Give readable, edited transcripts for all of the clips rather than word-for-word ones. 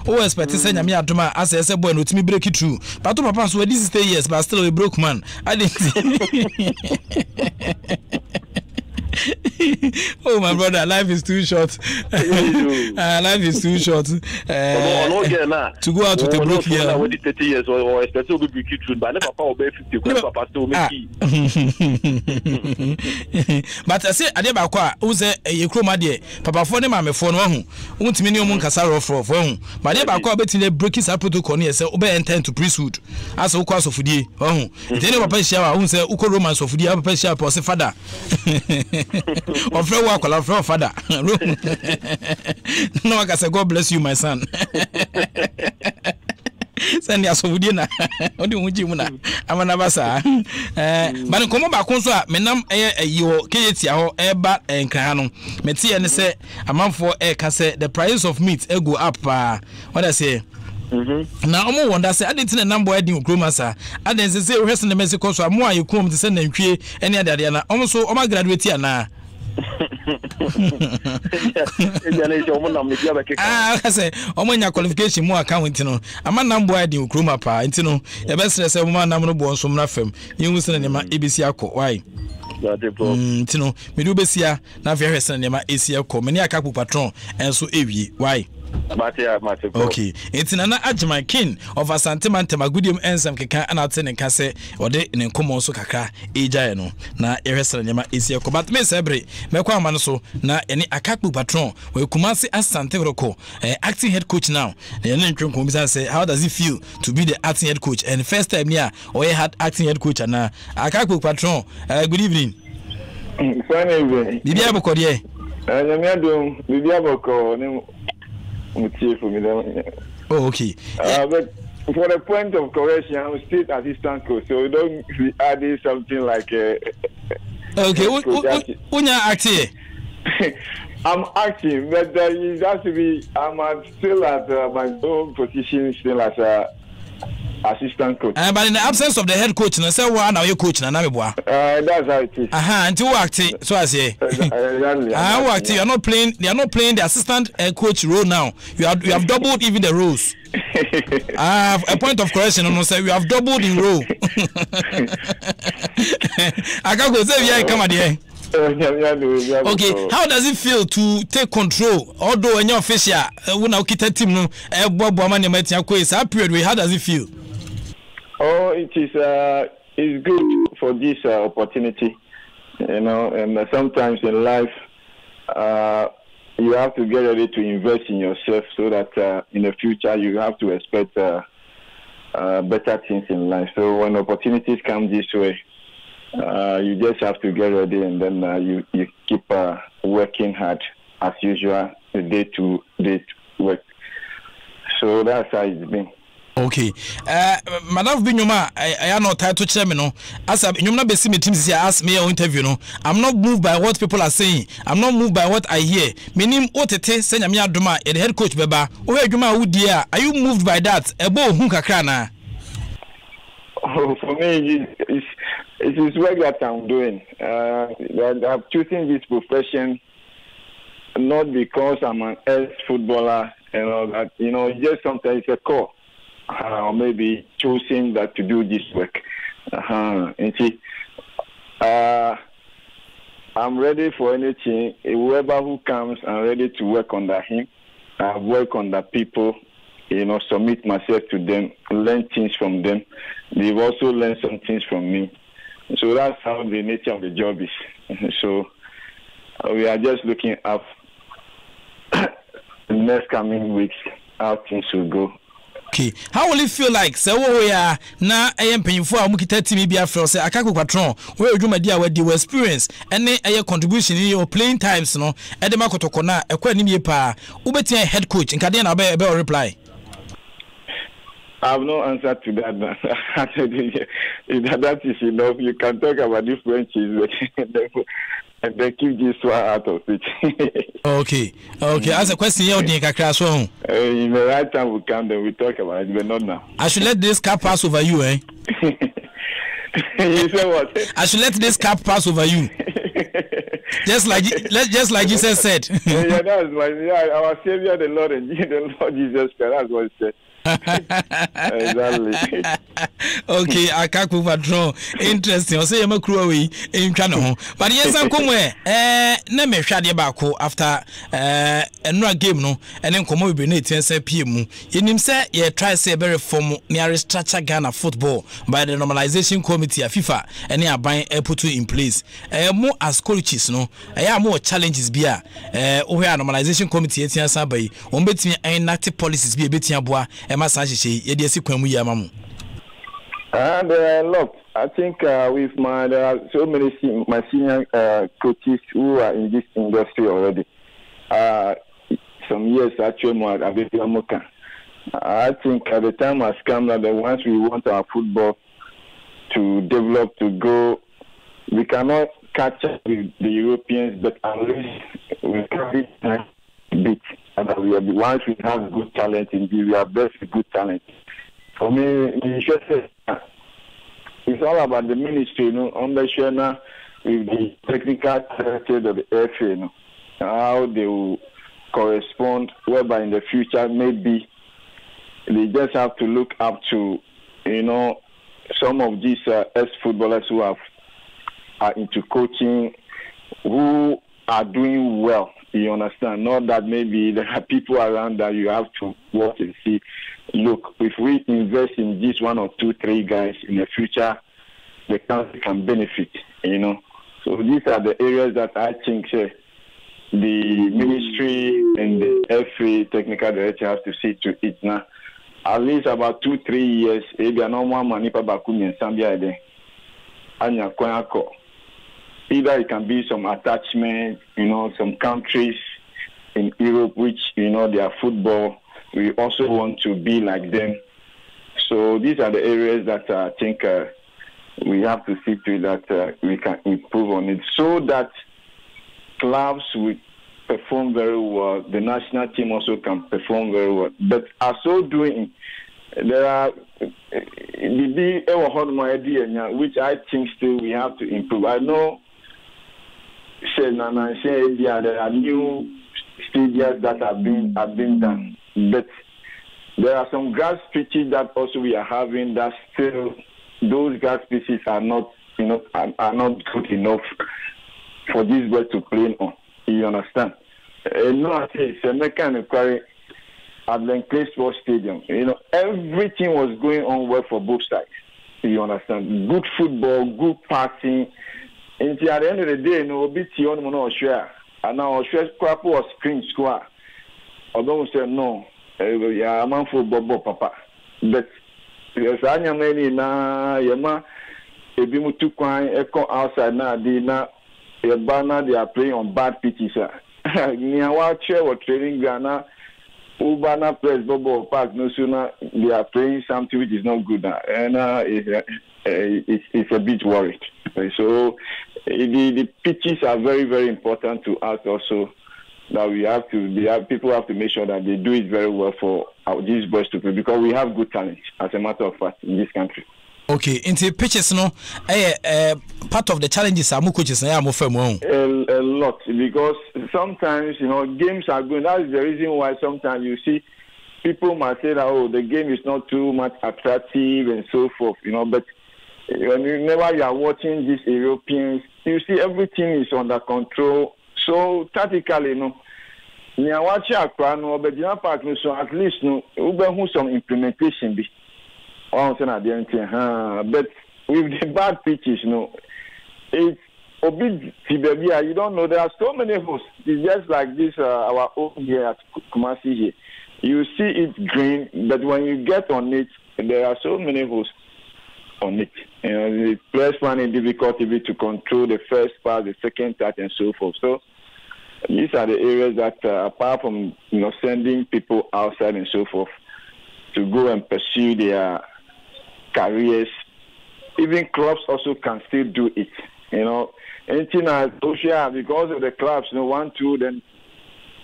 Oh, expect to say Nyame adoma as I say boy no timi break it through. But to papa so this 10 years but still a broke man. I didn't. Oh my brother, life is too short. Life is too short. To go out with a broke here. 30 years or expect to be true, but never papa be 50. Papa still make But I say ade ba kwa who say ye kroma de papa fo ne mame fo no hu untimi ne omun kasa rofro fo hu but ade ba kwa betine break is protocol ne say obe enter to priesthood as wo kwa sofudie hu ntene papa hia wa hu say uko roman sofudie papa hia pa say father ofre wa kwala ofre father no I say God bless you my son. Send ya sofudie na odi hunji mu na amana basa ba ne komo ba kon so a menam yo keyetia ho eba enkran no metie ne se amanfo ka se the price of meat go up what I say na omo wonder say adenti na number edin okroma sa adense say ohwese na Mexico so amo ayekom te se na ntwie ene adade na omo so omo graduate ana say omonya qualification mu account no ama nambo adi okroma pa ntino e be sere se mo nam no bo nso mra fam yehu se na ma ebisi akọ why ntino me do besia na fe hwese na ma esi akọ me ne akapu patron enso ewie why okay it's na Ajman King of Asante Mantema Gudium ensam keka anate ne kase ode ne nkomo so kakra ejae no na ehwesere nyama esi akọ but me sebre me kwa ama no so na ene akapu patron we Kumasi Asante Roko acting head coach now na ene ntwenko bisa say how does it feel to be the acting head coach and first time here or had acting head coach na akapu patron good evening fine evening bibia bokode nyame adom bibia boko ne oh, okay. But for the point of correction, I'm still assistant coach, so we don't add something like. Okay, when you're acting, I'm acting, but it has to be. I'm still at my own position, still as a assistant coach. But in the absence of the head coach, na say now you coach na me boa. That's how it is. Until you acting, so I say. Exactly. You are not playing. They are not playing the assistant coach role now. You have doubled even the roles. A point of correction. No say you have doubled in role. I can't go say yeah, come on here. Okay, how does it feel to take control? Although when you're official, when I get a team, no, period. How does it feel? Oh, it's good for this opportunity, you know. And sometimes in life, you have to get ready to invest in yourself so that in the future you have to expect better things in life. So when opportunities come this way, you just have to get ready, and then you keep working hard as usual, day to day work. So that's how it's been. Okay. Madam Binyoma, I am not tied to chairman. No, as you not be see me teams here ask me an interview. No, I'm not moved by what people are saying. I'm not moved by what I hear. Meaning, what it is, send me a duma, the head coach Beba. Where Juma who dear? Are you moved by that? Ebo hunka krana. Oh, for me, it is work that I'm doing. I'm choosing this profession not because I'm an ex-footballer and all that. You know, just sometimes it's a call. Or maybe choosing that to do this work. And see, I'm ready for anything. Whoever who comes, I'm ready to work under him. I work under people, you know, submit myself to them, learn things from them. They've also learned some things from me. So that's how the nature of the job is. So we are just looking up the next coming weeks, how things will go. Okay, how will it feel like? Say, oh, we are now. I am paying for a mukita team. Be after say, I can't go patron. Where you my dear, where you experience any contribution in your playing times, no? At the market to corner, a quite pa. Ubeti head coach in Kadena be reply. I have no answer to that. That is enough. You can talk about differences and then keep this one out of it. Okay. As a question, in the right time will come, then we talk about it, but not now. I should let this cap pass over you, eh? You say what? I should let this cap pass over you. just like Jesus said. Yeah, that's our Savior, the Lord Jesus Christ. That's what he said. Exactly. Okay, I can't move a draw. Interesting. I'll say I'm a crew away in Channel. But yes, I'm coming. Name Shadi Bako after no game no, and then come over Nate and say PM. In him say, yeah, try say very form near structure Ghana football by the normalization committee of FIFA, and they are buying a put in place. More as coaches, no, I have more challenges. Bia, where normalization committee, Sabai, on betting inactive policies be a bit bois. Massage, and there are a lot. I think with there are so many my senior coaches who are in this industry already. Some years actually more I think the time has come that once we want our football to develop, to grow, we cannot catch up with the Europeans, but at least we can be bit. And once we have good talent, we are best with good talent. For me, it's all about the ministry, you know, under Shana with the technical director of the FA, you know, how they will correspond, whereby in the future maybe they just have to look up to, you know, some of these ex-footballers who are into coaching, who are doing well. You understand? Not that maybe there are people around that you have to watch and see. Look, if we invest in this 1 or 2, 3 guys in the future, the country can benefit, you know. So these are the areas that I think the ministry and the FA technical director has to see to it now. At least about 2-3 years, maybe I know one manipa bakumi and Zambia there. Anya Koyako. Either it can be some attachment, you know, some countries in Europe which, you know, their football, we also want to be like them. So these are the areas that I think we have to see to that we can improve on it so that clubs will perform very well. The national team also can perform very well. But as so doing, there are which I think still we have to improve. I know there are new stadiums that have been done, but there are some grass pitches that also we are having that still those grass pitches are not, you know, are not good enough for these boys to play on. You understand? No, I say it's a mechanical inquiry at the Clay Sports Stadium. You know, everything was going on well for both sides. You understand? Good football, good passing. And at the end of the day, no bit on no share. And now share crap was screen square. Although we say no, yeah, I'm for Bobo Papa. But yes, I am many na yama ebimu tu kwan echo outside na di na yabana they are playing on bad pitches. Ni awa chair or training Ghana Ubana press Bobo Park no sooner they are playing something which is not good now. And it's a bit worried. So the pitches are very, very important to us also. That we have to, people have to make sure that they do it very well for these boys to play because we have good talent, as a matter of fact, in this country. Okay, into pitches, no, part of the challenges are more coaches and more firm. A lot, because sometimes, you know, games are going. That is the reason why sometimes you see people might say that, oh, the game is not too much attractive and so forth, you know, but whenever you are watching these Europeans, you see everything is under control. So tactically, you know, you watch Akrano, but you park so at least no, we some implementation be. But with the bad pitches, you know, it's a bit Tibebia. You don't know there are so many hosts. It's just like this our own here at Kumasi here. You see it's green, but when you get on it, there are so many hosts on it. You know, the players find it difficult to control the first pass, the second touch, and so forth. So these are the areas that, apart from, you know, sending people outside and so forth to go and pursue their careers, even clubs also can still do it. You know, anything as social because of the clubs, you know, 1-2, then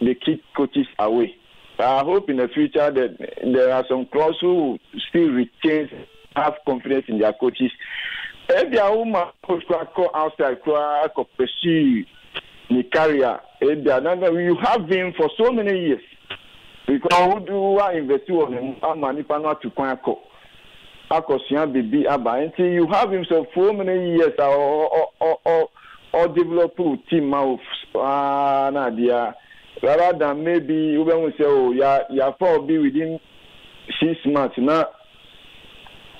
they keep coaches away. I hope in the future that there are some clubs who still retain, have confidence in their coaches Maybe a woman could go outside, could pursue the career. You have been for so many years. Because who do I invest on him? I'm manipulating to Quaco. Baby until you have him so for many years or develop a team of Nadia. Rather than maybe you will say, oh, yeah, probably within 6 months now.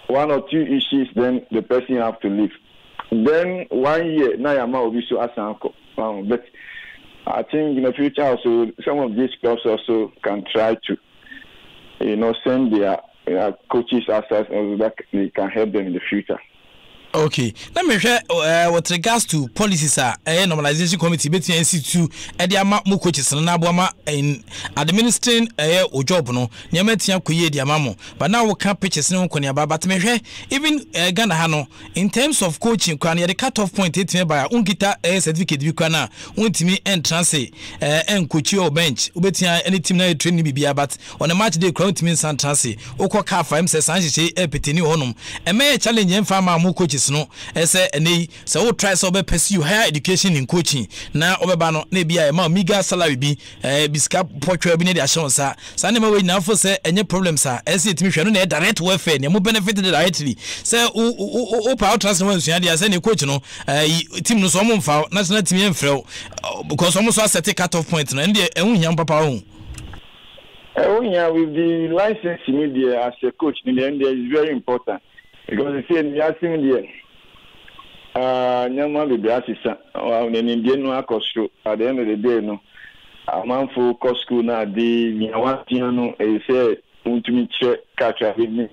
1 or 2 issues, then the person have to leave. Then 1 year, now I'm will be so as uncle. But I think in the future also, some of these clubs also can try to, send their coaches as that they can help them in the future. Okay. Let me share with regards to policies normalization committee between NC2 Ediama mu coaches na boama in administering o job no nyama tia koye Ediama but now we can pitches no konia but me hwe even Ghana ha no in terms of coaching kwan the cut off point etime by unkita certificate bi kwana untimi entrance coach or bench ubetia any team na training bibia but on a match day kwan untimi entrance ukọ ka say sanhye epeteni honum e challenge emfa ma mu coaches no say ene so we try so be pursue higher education in coaching na obeba no na bia e ma mega salary bi biska potwa bi ne de ahye sa ne ma we na fo say enye problems a ese etimi hwe no na direct welfare ne mo benefit directly say o power transfer one suya dia say ne coach no team no so mo mfa national team enfrel because almost so set cut off point no ende ehun hia papa ho with the license media as a coach in the end is very important because you see in the nyama be asisa in Indian no akosho at the end of the day no a man for school na di mi awan no e say untumi che catch me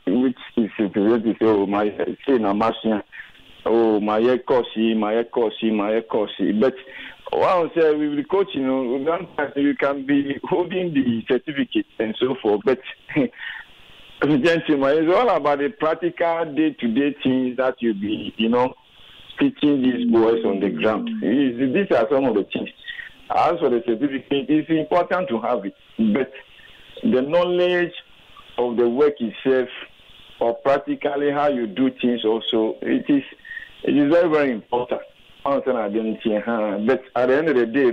which is representative so my say na machine my course but well say with the coaching you can be holding the certificate and so forth but gentlemen, it's all about the practical day-to-day things that you be, teaching these boys on the ground. These are some of the things. As for the certificate, it's important to have it, but the knowledge of the work itself, or practically how you do things also, it is very, very important. But at the end of the day,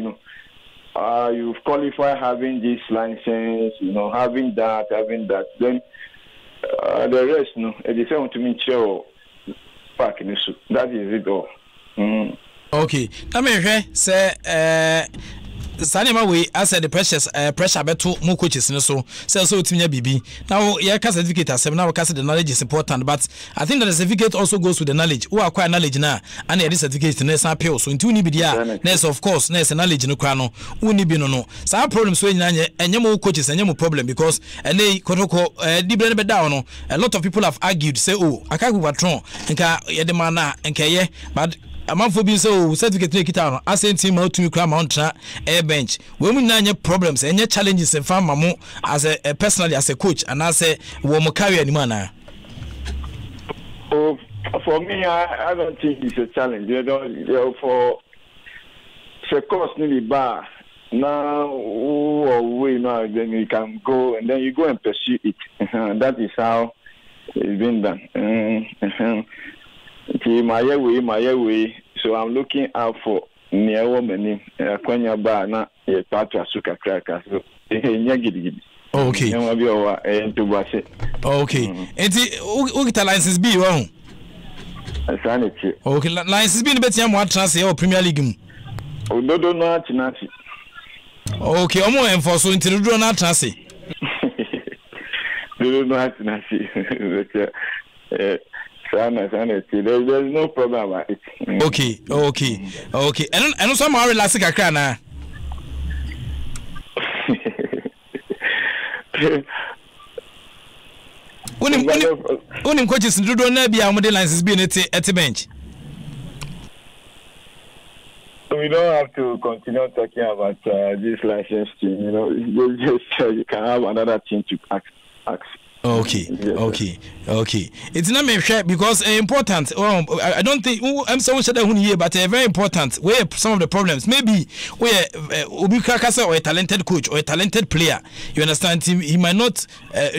you've qualified having this license, having that, then the rest, it is to me, park in the that is it all. Okay. I mean, say, Sanima we I said the pressure beto mu coaches so tinya bibi now your certificate as now the knowledge is important but I think that the certificate also goes with the knowledge who acquire knowledge now and the certificate na san pay so nti uni bi dia nurse of course nurse knowledge no kwa no uni bi no some problems so nyanya enye mu coaches enye mu problem because ene kotoko dibre be down no a lot of people have argued say akagu patron nka ye de mana nka ye but amanfo bi so certificate ne kita no asenti ma otumi kra ma ontra air bench we mu nyanya problems enye challenges fa mamo as a personally as a coach and as a wo mo career ni mana. For me I don't think it's a challenge. For the course nearly bar now we know then you can go and then you go and pursue it. That is how it's been done. My way. So I'm looking out for near woman Kwanya Bar na ye patra suka cracker. So okay. Okay. And the license B wrong. Okay, license B betia mo transfer or Premier League. Ododo no atinati. Okay, omo enforce so introduce na transfer. Dodo no atinati. There's no problem about it. Okay. And also my relax kakra na. Unim coaches do na bia mo de license be at bench. We don't have to continue talking about this license thing, just you can have another thing to ask. Okay. It's not me because important. I don't think I'm so sure that here, but very important. Where some of the problems maybe where Obi Krakasa or a talented coach or a talented player, you understand? He might not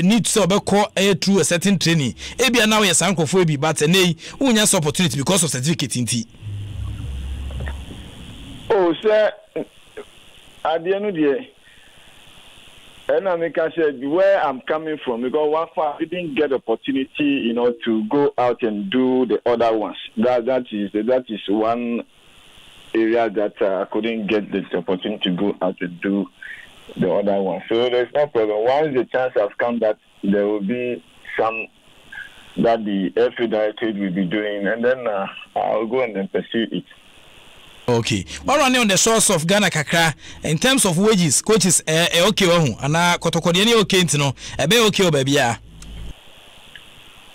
need to call through a certain training. Maybe now he has uncle for be, but nay, who has opportunity because of certificate in T. Oh, sir, at the end of the day. And I said where I'm coming from because one far I didn't get opportunity, to go out and do the other ones. That is one area that I couldn't get the opportunity to go out and do the other one. So there's no problem. Once the chance has come that there will be some that the FA directorate will be doing, and then I'll go and then pursue it. Okay. What running on the source of Ghana Kakra in terms of wages, coaches, okay, and Kotokodiani okay, be okay, baby.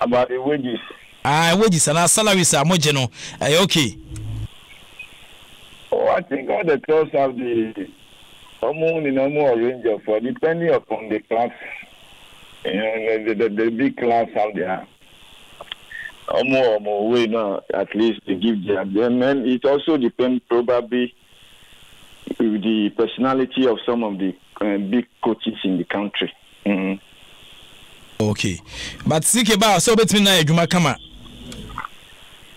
About the wages. Wages and our salaries are more general. Okay. Oh, I think all the clubs have the normal range of depending upon the clubs. The big clubs have their more way now, at least to give them. And it also depends probably with the personality of some of the big coaches in the country. Okay. But Sikeba, so between now, Juma Kama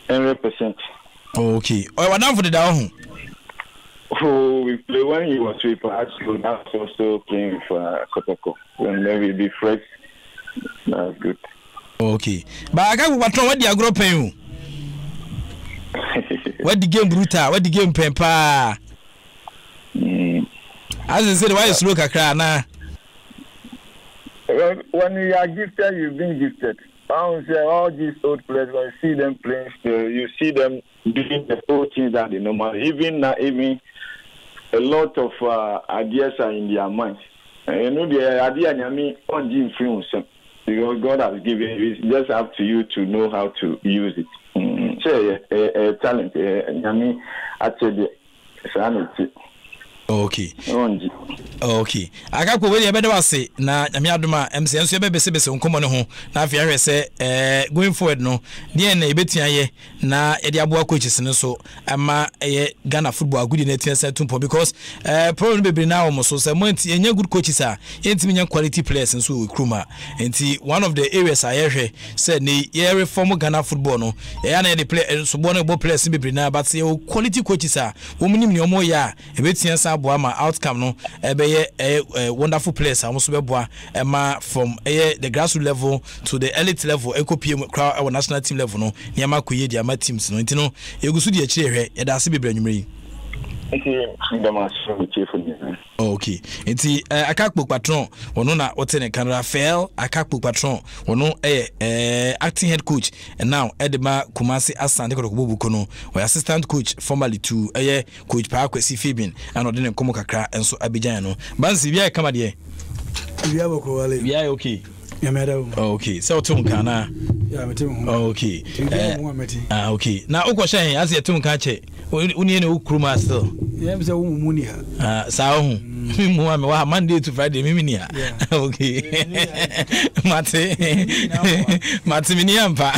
100%. Okay. Oh, what now for the down? Oh, we play when he was with Axel, that's also playing for Kotoko. And then we'll be fresh. That's good. Okay. But I got what the agro pay. What the game brutal? What the game pempa? As I said, why is look a cry now? When you are gifted, you've been gifted. I don't say all these old players, when you see them playing still, you see them doing the whole things that they normally. Even a lot of ideas are in their minds. The idea on the influence. Because God has given you, it's just up to you to know how to use it. Talent. I said, okay. Okay. I got where you better say, na Yamiaduma, MCN, Besse, Uncommon home. Now, if you say, going forward, no, near Nebetia, na Ediabua coaches, and so, Ama Ghana football good in a tumpo because probably now almost so some and your good coaches are intimate quality players and so Kruma. And one of the areas I hear said, yeah, former Ghana football, no, and they play so one players in Brina, but say, quality coaches are woman in your more ya, a bit Boama outcome no wonderful players almost from the grassroots level to the elite level EcoPM crowd our national team level no niama kuye dia ma teams no ntino egusu di akire he da se bebre nwumre okay nti akakpo patron wono na wotene Canada fail akakpo patron wono acting head coach and now Edema Kumasi Asante Kobubuko no we assistant coach formerly to coach Pakwesi Fibin and odene komo kakra enso Abidjan no bansi bia kama de bia boko wale bia okay okay so tum kana ya metum okay okay na ukoshen as yetum ka che uni ne ukruma still yeah be say umuni ha sa hu mu ame wa Monday to Friday mimi ni ha okay mate mini ampa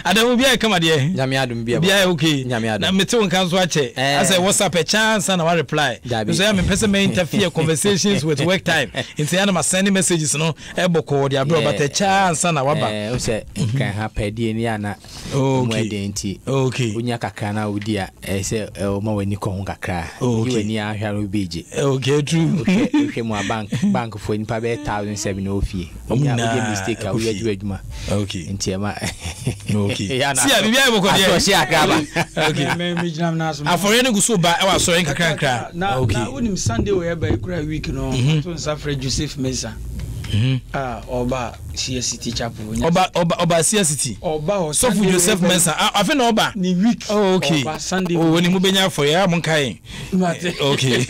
adamu bia kama de nyame adum bia okay na metum kan so ache as a WhatsApp a chance and I reply so ya me person may interfere conversations with work time into am sending messages no eboko dia bro but a chance and waba say can happen di ni ana okay okay unya kakra na udia say o ma wani ko kakra you ni ahwa beje okay true okay mo bank for ni pa be 1007 ofie unya udia mistake a uya adwuma okay ntiema okay see a bibia eboko dia so akaba okay me jinam na so afore ni guso ba e wa so en kakra okay na unim Sunday we ba ekura week no to Safre Joseph Mensah Oba CSCT chapel. Oba CSCT. Oba so for Joseph Mensah. Afi na Oba. Ni week. Oh, okay. Oba Sunday. Oh, ni mu benya for ya mun kai. Okay.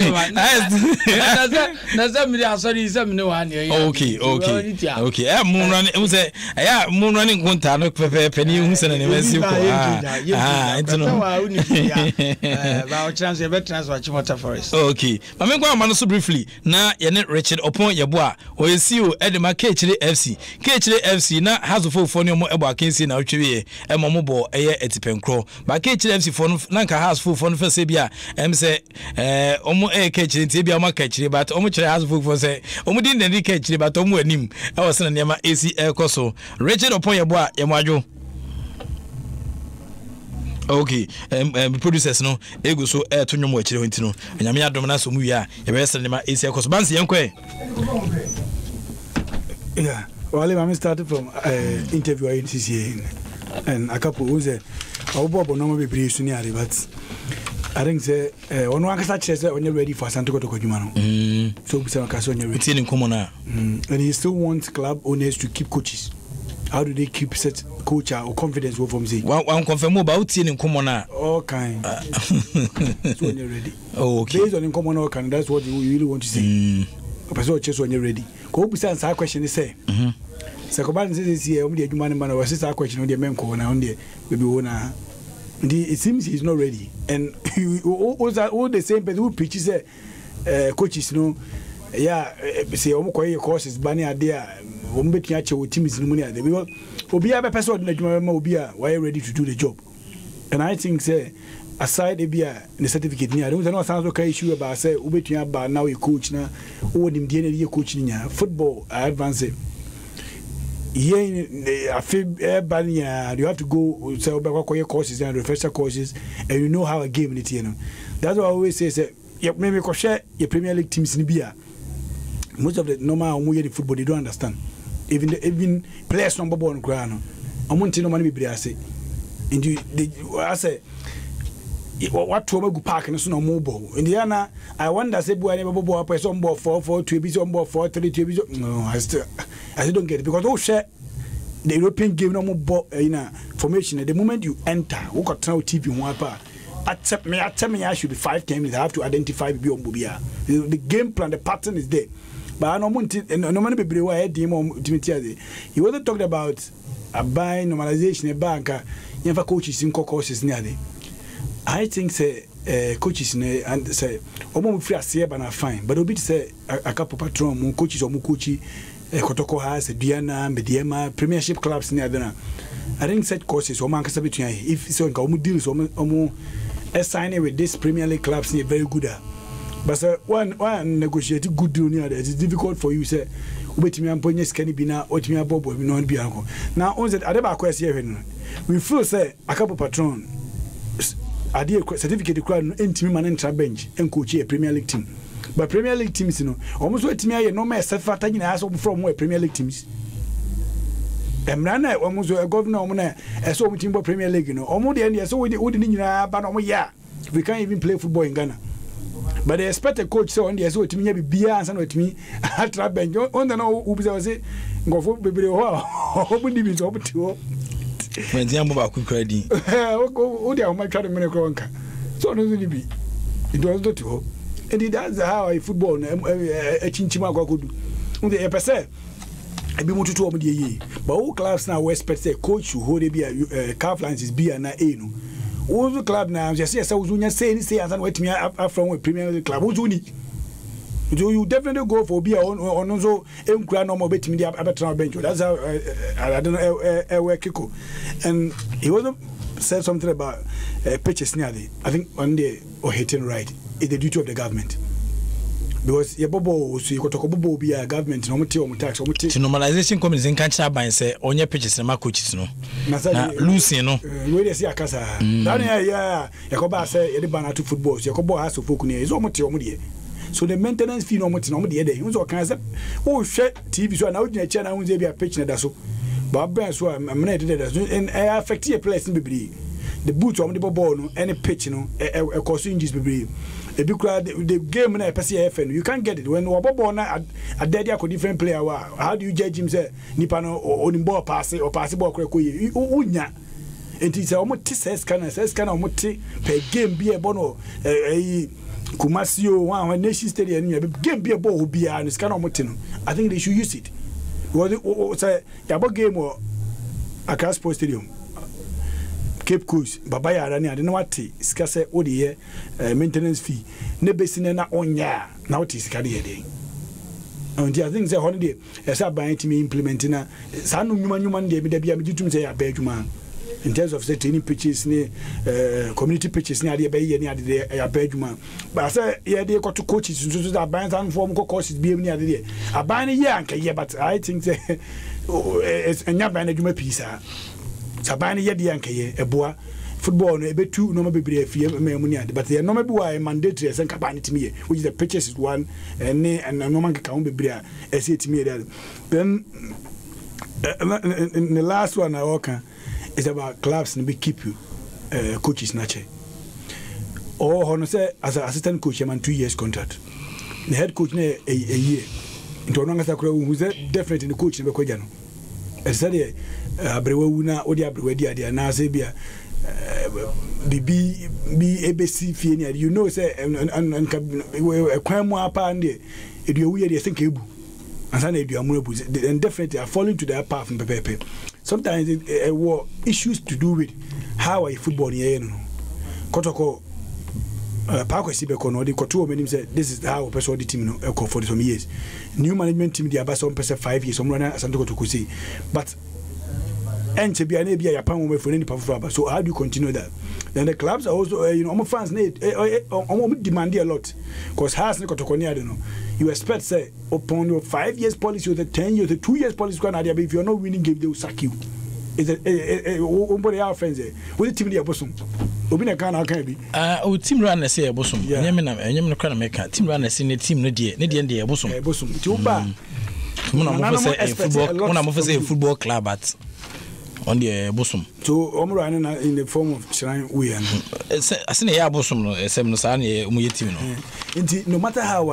Na mi asori isem ne wa ne. Okay. Okay. Mun run say mun running konta no pepe ni hu se na ne mesi ko. Ntino. Ba o chance be transfer Chimota Forest. Okay. Ma me kwa ma no so briefly na ye ne Richard Opon Yeboa. O yesi so edema Kechire FC na hasofo fo ne mo ebo akensi na otwewe e mo bo eye etipenkro ba Kechire FC fo na nka hasofo fo no fa se bia em se omo Kechire ntie bia mo Kechire but omo kire hasofo fo se omo din de Kechire but omo anim e wo se na nema AC ekoso Richard Oponye a yemwadwo. Okay, producers no ego so to nyomo akire ho ntino anyame adom na so mu wi a ye be sene ma AC ekoso banse yenkwe. Yeah, well I started from interview in CCA and a couple who said our bobo no be pretty soon but I think say one one can say when you're ready for Santo to Kojumano. So we say Kaso you're ready in common and he still wants club owners to keep coaches. How do they keep set coach or confidence from say? One confirm about in common all kind. So when you're ready. Oh, okay. Based on in common all kind, that's what you really want to say. Person chase when you're ready. Ko be say answer question say. Sekoban says here on the human man was this question on the men ko na on the baby owner. It seems he's not ready. And all the same person who preaches coaches no yeah say courses banning idea teams in money because Obia be person Obia why ready to do the job. And I think say aside Obia the certificate near don't know sounds okay issue about say Ubetua ba now a coach na o nim die coach nya football advance here I feel you have to go say courses and refresher courses and you know how a game it you know. That's what I always say maybe ko share your Premier League teams in Bia. Most of the normal the football they don't understand. Even players number one ground. Amunti no money be say. And you I say what to go park and so no mobile. Indiana I wonder say boy never ball person ball 4-4 2 be on ball 4-3 no I still don't get it because those share the European game no more in a formation at the moment you enter who got now TV one part accept me I should be 5 games I have to identify beyond Bobia. The game plan the pattern is there. But no money be he wasn't talking about a buy normalization a banker never coaches in courses near there. I think say coaches and say almost free as but not fine. But obit say a couple patron more coaches or more coachy Kotoko has a Diana, Mediema, Premiership clubs near there. I think set courses or man can between if so deals or more signing with this Premier League clubs near very good. But one negotiate good deal near there. It's difficult for you say wait me and Ponyes can be now or me a bobo no be uncle. Now on that other question we feel say a couple patron I did certificate to crowd intimate man enter bench and coach a Premier League team. But Premier League teams, you know, almost wait me no more self attacking as from where Premier League teams. And Rana almost a governor as so team for Premier League, you know, almost the end, so we didn't but we can't even play football in Ghana. But they expect a coach so on the so to me be answer with me at trap bench on the no who was it go for baby open the over to when the amber could credit. Oh, they are my trying to make a so no be it was not to. And that's how I football a chinchima could do. The episode I be moved to the year. But all clubs now expect say coach who hold a calf lines is be an A. No, all the club now just yes, I was say as wait me from a Premier League club. Who's unique? So you definitely go for be on also a normal bet me the bench. That's how I don't know where Kiko. And he wasn't said something about pitches nearly. I think one day or hitting right. It's the duty of the government because your bobo so you talk about be a government no tax normalization committee in can't buy say on your pitches and coaches no na Lucy no we dey see akasa that yeah yakoba say e ban to football so yakoba has to focus is omote omode so the maintenance fee no omote dey you so can say oh share TV so na we dey chair na we dey be a pitch na da so but ben so am na dey that and affect your players in bebre the boot on the ball no any pitch no e cause injuries bebre. The game na person you can't get it when Obobo na a dead a different player how do you judge him say nipa no on ball pass or pass ball koko unya it is almost says can almost per game be a bono Kumasio one nation stadium game be a ball be and it's kind of motino. I think they should use it because say yabo game or Accra Sports Stadium Cape Coast baba ya rani ade na wate sika se odi maintenance fee ne besine na onya na wate sika de and I think the holiday as a buying to me implementing a son human day be a medium say a bedroom in terms of setting pitches near community pitches near the bay near the bedroom. But I say, yeah, they got to coaches so that bands and form courses be near the day. A buying a year, but I think it's a young piece. So buying a year, a boy. Football no be two no be fie me money but the no be why mandatory as nka ban to me which the pitches is one and no man can be bria as it me there. Then in the last one I work is about clubs and be keep you coaches nature or hono say as an assistant coach man 2 years contract the head coach na a year into no ngasa kura who say definitely the coach be kwaja no e say abrewa wuna odi abrewa dia na say bia be ABC fie you know say and kwan mu apa ande edu we dey think ebu ansa na edu amurebu and definitely are falling to their path pepe. Sometimes it were issues to do with how a football here no kotoko Parkwesi be kono di koto menim say this is how person the team no for some years new management team dey about some person 5 years some run asante kotoko say but and to be an ABA Japan for any powerful. So how do you continue that? Then the clubs are also our fans need demand a lot because has not to I don't know. You expect say upon your 5 years policy or the 10 years, the 2 years policy if you're not winning game, they will sack you. Is it our friends there? What the team they are bosom? Obina can be team run say a bosom. Nyam can make team run say team no dear, no bosom. Bosom. Tuba. Say football club at on the bosom. So running in the form of shrine we and I say ya bosom no sem no sa na team no. No matter how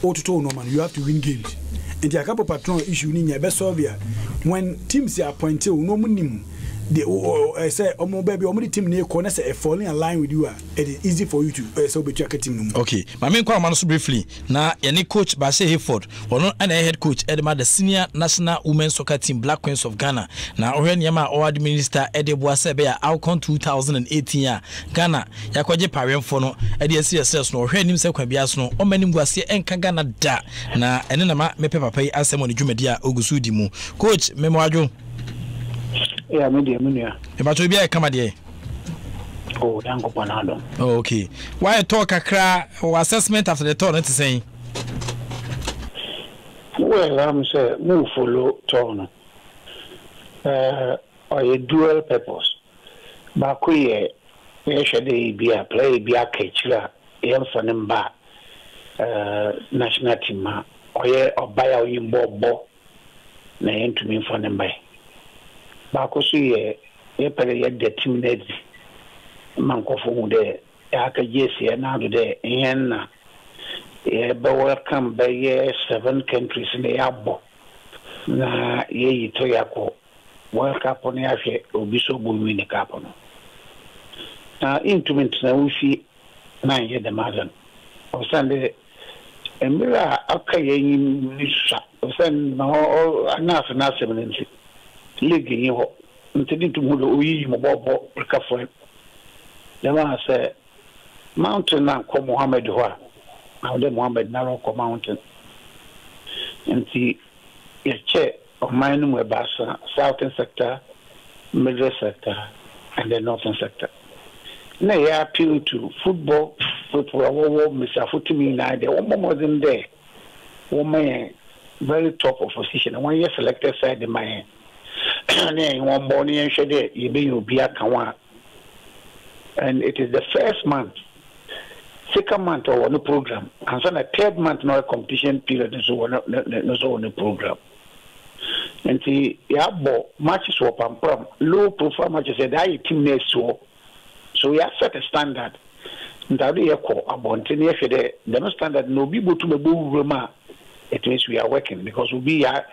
to no man you have to win games. And a couple patron issue in your best Serbia when teams are appointed no munim they say baby only team near corner say falling in line with you it is easy for you to so be check team. Okay, my main man so briefly now any coach Bashe Hayford or not any head coach Edema the senior national women's soccer team Black Queens of Ghana now when yama award minister Edeboa Sebea Alcon 2018 Ghana yakwaje parent for no ede CSS no hwe nim se kwa bias no o manim guase enka Ghana da na ene na ma mepe papa yi asem on dwumadi a ogusu di mu coach memwadwo. Yeah, media. About to be a comedy. Oh, Danko Panado. Oh, okay. Why talk a cry or assessment after the tournament to say? Well, I'm saying move follow tournament. Or a dual purpose. Bakuye, we should be a play, be a catcher, Yamfanamba, national team, or buy our Yimbo, name to me for them by. Bakosu ye pere ye de team net mankofo mu de aka jesi na do de yen na ye be welcome by ye 7 countries ne yabo na ye yito yako World Cup on afye obiso bulwi ne cup no na instrument na ufi na ye de mazan o sande emira aka ye nisa o sande no anaf na 7 league in ho ntidi to mu do oyi mo bobo rekafo lema say mountain na ko Mohammed ho a de Mohammed na ro ko mountain nti ye of mine mu basa southern sector middle sector and the northern sector na ya appeal to football wo Mr. Futimi na de one more than there woman very top of position and one year selected side in my hand. One morning and shade you be you be a kawa, and it is the first month, second month or on the program, and then a third month no competition period is on the program. And see, matches were pam low profile matches that I team next so we have set a standard. That we call about 10 years the standard no be able to be Roma. It means we are working because we be a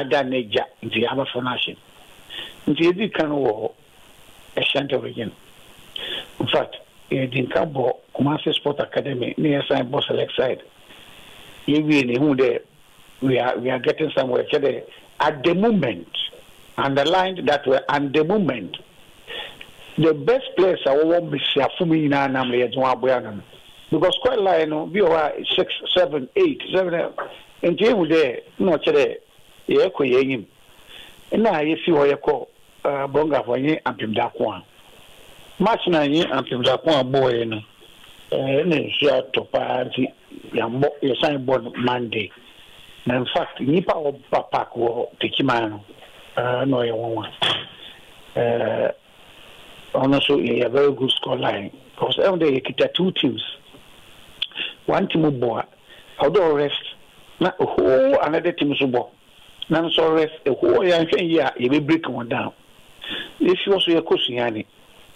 done in the other for nation. The can a shanty region. In fact, in Cabo, Kumasi Sport Academy, near Sign Boss Select side. We are getting somewhere. At the moment, underlined that way, at the moment, the best players are all Fumi Namely because quite like we are 6, 7, 8, 7. and you would there, no, Chede, Yako Yangim. And now you see what you call Bonga for ye and Pim Dakwan. Much na ye and Pim Dakwan boy, and share to party, your signboard Monday. And in fact, Nipa or Papa or Tikimano, no, you won't. Also, a very good score line because every day you get 2 teams. One team will boy, although rest, not a whole another team will boy. None so rest a whole year, you will break one down. If you also a Kosiani,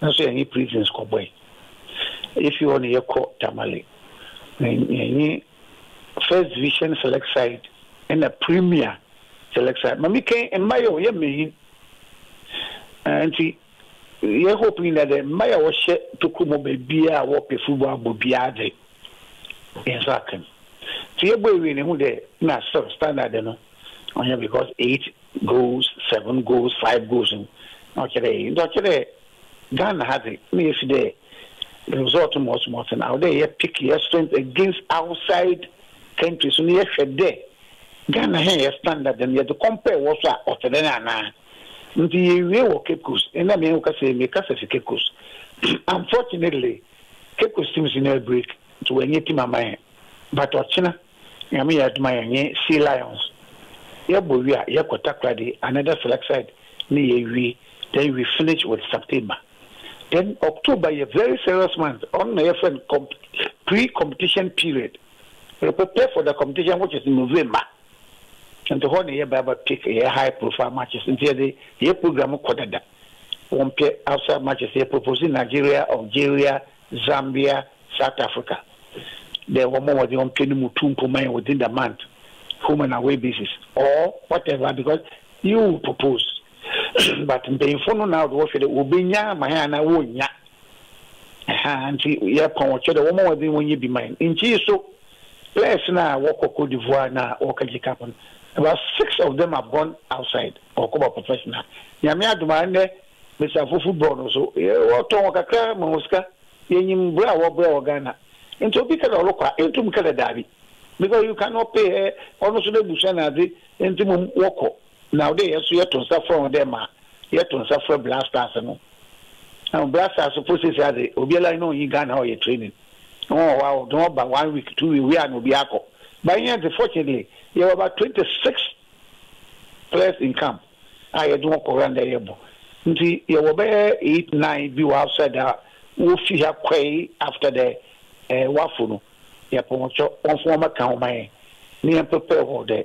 not say any prisons go away. If you only a court Tamale, any first division select side and a premier select side. Mamike and Mayo, you mean, and see. You're hoping that the Maya was to come over beer, walk a football, Bobiade in Sakan. So you're going who the not standard, because 8 goals, 7 goals, 5 goals. Okay, Dr. Ghana has it. Me today, the result of most now they pick your strength against outside countries. So you there. Ghana has standard, and you have to compare what's up to the the way of Cape Coast, and I mean, you can say, make us a Cape Coast. Unfortunately, Cape Coast teams in a break to any team of mine. But China, I mean, admire Sea Lions. Yeah, but we are Yakotakradi, another select side, then we finish with September. Then October, a very serious month, on the FN pre-competition period. We prepare for the competition, which is in November. And the whole year, Baba pick a high profile matches until the year program of Kodada. One pair outside matches here proposing Nigeria, Algeria, Zambia, South Africa. There were more than one penny mutum within the month, home and away basis, or whatever, because you propose. But in the phone now, the work will be nya, my hand, I won't ya. And see, yeah, upon the woman will when you be mine. In so, players now walk or Cote d'Ivoire now, or Kaji about 6 of them have gone outside or come professional. Yamia demand Mr. Football so what Tonka Mosca, Yanim Bra or Ghana. And so because of local into Mukadabi. Because you cannot pay almost the Bushana into Woko. Nowadays, you have to suffer from them, you have to suffer blasters. Now, blasters supposed to say, Obiela, no, you Ghana or your training. Oh, wow, don't about 1 week, 2 weeks, we are no Biako. But yet, unfortunately, you have about 26 players in camp. I don't go around the able. You have 8, 9 be outside that. We'll see how quay after the Wafuno. You have one former count my near prepare for the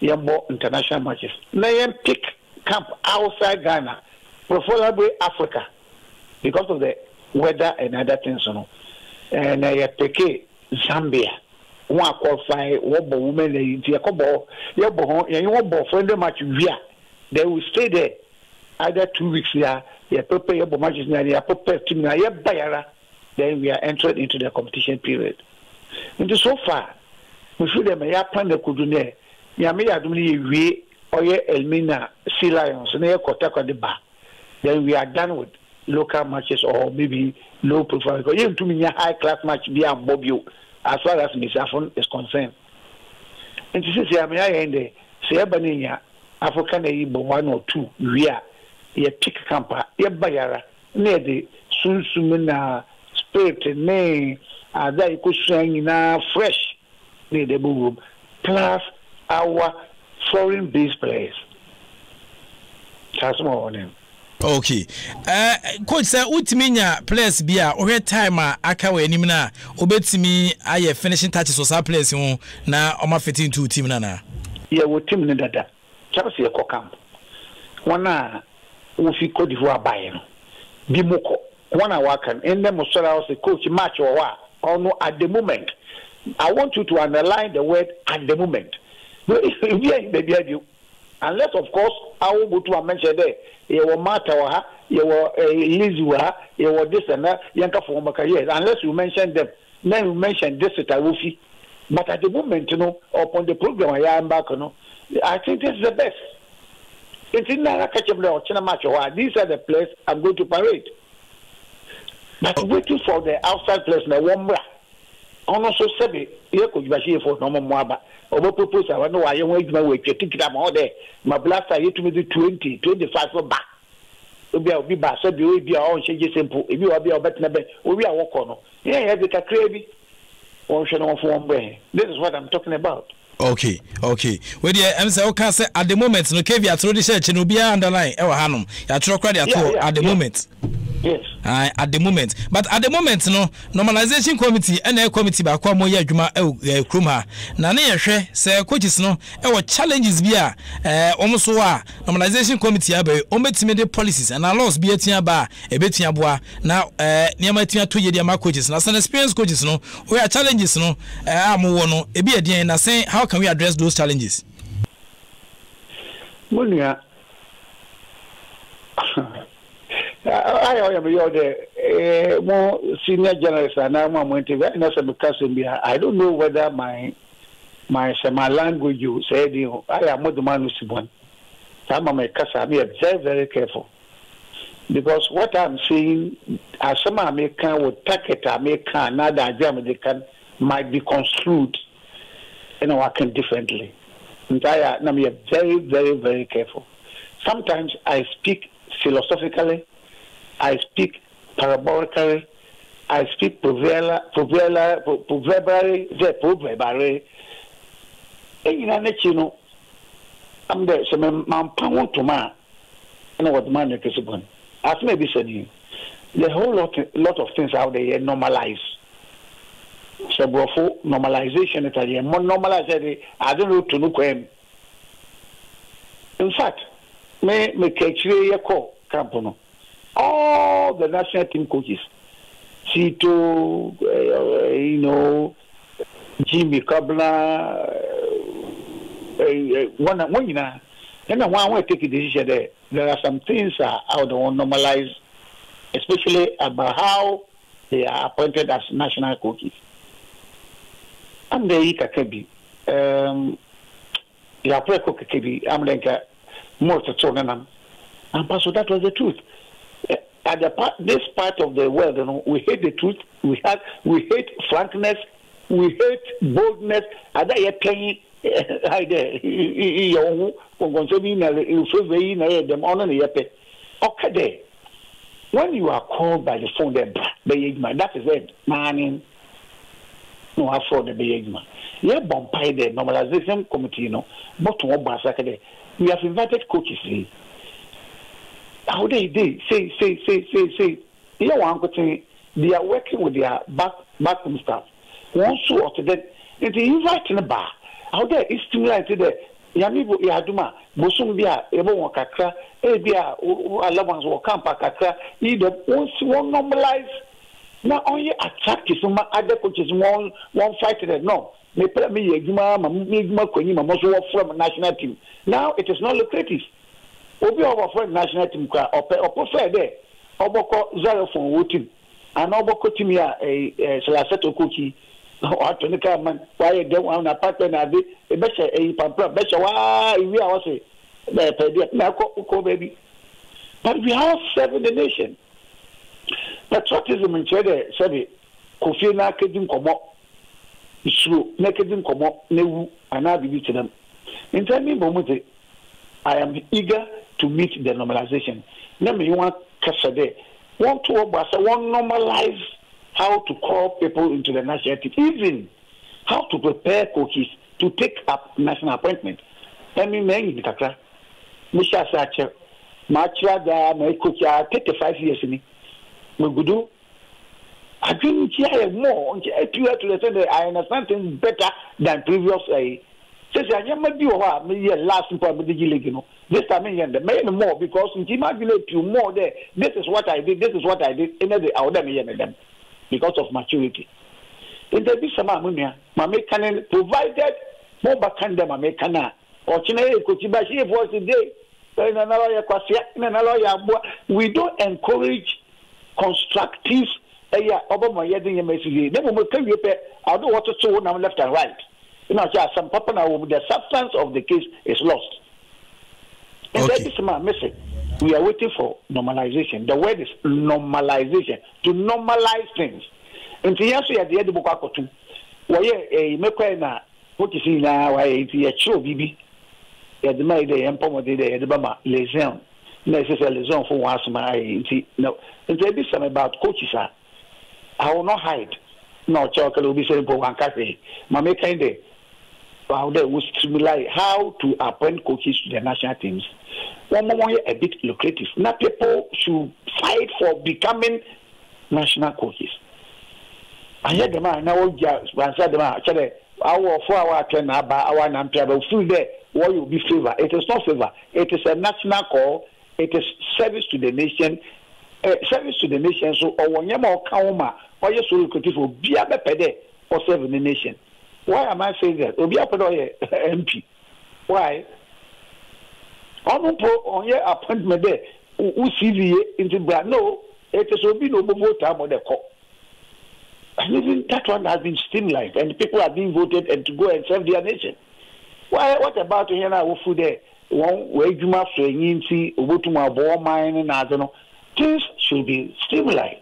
you have more international matches. Now, pick camp outside Ghana, preferably Africa, because of the weather and other things. And I pick Zambia. One qualify, one woman, you want friendly match via. They will stay there either 2 weeks here, you prepare your matches, you prepare team, then we are entered into the competition period. And so far, we feel that my plan the Kudune, Yamia Dumini, we or Elmina, Sea Lions, and Kotaka the bar. Then we are done with local matches or maybe low profile. Even to me, a high class match via Bobio. As far as Misafon is concerned. And this is the Sebania, African Igbo 1 or 2, we are a pick camper, a bayara, near the Sunsumina spirit, nay, as I could sing in a fresh near the boom, plus our foreign based players. That's more on him. Okay. Coach say utiminya players bia o time aka we anim na obetimi aye finishing touches so sa players ho na o ma fit into team na yeah we team ne dada Chelsea e ko camp wana wo fi Cote d'Ivoire bae no bi moko wana wakan ende mo sora o say coach match or wa no at the moment. I want you to underline the word at the moment. Unless, of course, I will go to mention there. You will matter, you will Lizzie, you will this and that, Yanka for yes. Unless you mention them, then you mention this at Awufi. But at the moment, upon the program I am back, I think this is the best. It's in that catch up or China match or these are the players I'm going to parade. But waiting for the outside players, now one more. ono so sebe ye ko gbashi for no mo aba obo propose awa no wa ye won adwuma we twetikira ma ode ma blaster ye tumi 20-25 for back obi ba so bi obi a on shege simple ebi obi a obetna be obi a woko no ye be kakra bi on hwe no fo mbe. This is what I'm talking about. Okay. Where the say okay say at the moment no Kevia through the church no be underline e wa hanom ya tro kwade ato at the moment. Yes. At the moment. But at the moment no normalization committee and a committee ba kwa moya adwuma e krum ha. Na ne yehwe say coaches no e wo challenges bi a omoso a normalization committee abe ometime de policies and laws bi atia ba e betia boa na niam atia to ye de ma coaches na some experienced coaches no we are challenges no amowo no e bi edien na say how can we address those challenges? Munia I am the more senior journalist and I'm going to I don't know whether my language you said I am more the man who's one. I'm very, very careful. Because what I'm saying, as some American would take it, American, another American might be construed and working differently. And I'm very, very, very careful. Sometimes I speak philosophically, I speak parabolically, I speak proverbially. And I'm there, so I'm pound to man, and what man is going. As maybe said you, the whole lot of things out there normalize. So, normalization, Italian, more normalized. I don't know to look him. In fact, me catch you call Campono. All the national team coaches, Cito, Jimmy Kabla, one, and one way take a decision there. There are some things out there normalized, especially about how they are appointed as national coaches. I'm the Ikakebi. You play Kokebi. I'm like more to Tonanam. And so that was the truth. At this part of the world, we hate the truth. We hate frankness. We hate boldness. Ada ye playing hide you okay. When you are called by the phone, that is it, man. No, I saw the Bayegma. Yeah, Bombay, the normalization committee, but we have invited coaches. How they say. You know, they are working with their backroom staff. One sort of that, and they invite in a bar. How they stimulated the Yamibo Yaduma, Bosumbia, Ebo Kakra, Ebia, allowance or Kampa Kakra, either once one normalize. Now only attract some other coaches one fighter. No, they play me a from a national team. Now it is not lucrative. Obi over from national team or prefer there. Oboko zero from voting. And Oboko Timia a Salaseto cookie. Or to the man, why they want a partner a better a pamper, better why we are say, baby. But we have served the nation. Patriotism in Chile said, Kofi Nakedin Komo, Isru, Nakedin Komo, Newu, and I be to them. In time, I am eager to meet the normalization. Let me want Kasade. Want to normalize how to call people into the national team, even how to prepare coaches to take up national appointment. I mean, many Kakra, Misha Sacher, Machada, my coach, 35 years in me. Mugudu, I think more. I understand things better than previous. Says I never do last time. This time the main more because in Jimagulate you more there. This is what I did. This is what I did. Another them because of maturity. In the Bisamamunia, Mamekanen provided more Bakanda Mamekana or Chine Kuchibashi was the day. We don't encourage constructive Obama Yading message. Then we will tell you, I don't want to show now left and right. You know, some papa now the substance of the case is lost. And that is my message. We are waiting for normalization. The word is normalization. To normalize things. And to answer at the end of wɔyɛ mɛkɔɛ na wote si nyinaa wayɛ nti yɛkyerɛw biribi yɛde ma yɛde yɛmpɔmɔden dɛ yɛde bɛma lesion na ɛsɛ sɛ lesion fo wɔn asoma ayɛ nti ebi sɛm about coaches I will not hide na ɔkyɛ ɔkɛlɛ obi sɛ mpo wanka sɛ ma mekan dɛ how they will stimulate how to appoint coaches to the national teams. One more a bit lucrative. Now people should fight for becoming national coaches. I hear the man now just answer the man actually our 4 hour train our nampia will feel there what will be favor. It is not favor, it is a national call, it is service to the nation. Service to the nation so or when you kauma or you so lucrative for be a pede or serve the nation. Why am I saying that? Obi apodo MP. Why? On your appointment there, who CV into brand? No, it is Obi no vote time on the call. And even that one has been streamlined, and people are being voted and to go and serve their nation. Why? What about here now? Who there? One way you must say, you see, Obutuma, Boa Mine, and I don't know. Things should be streamlined.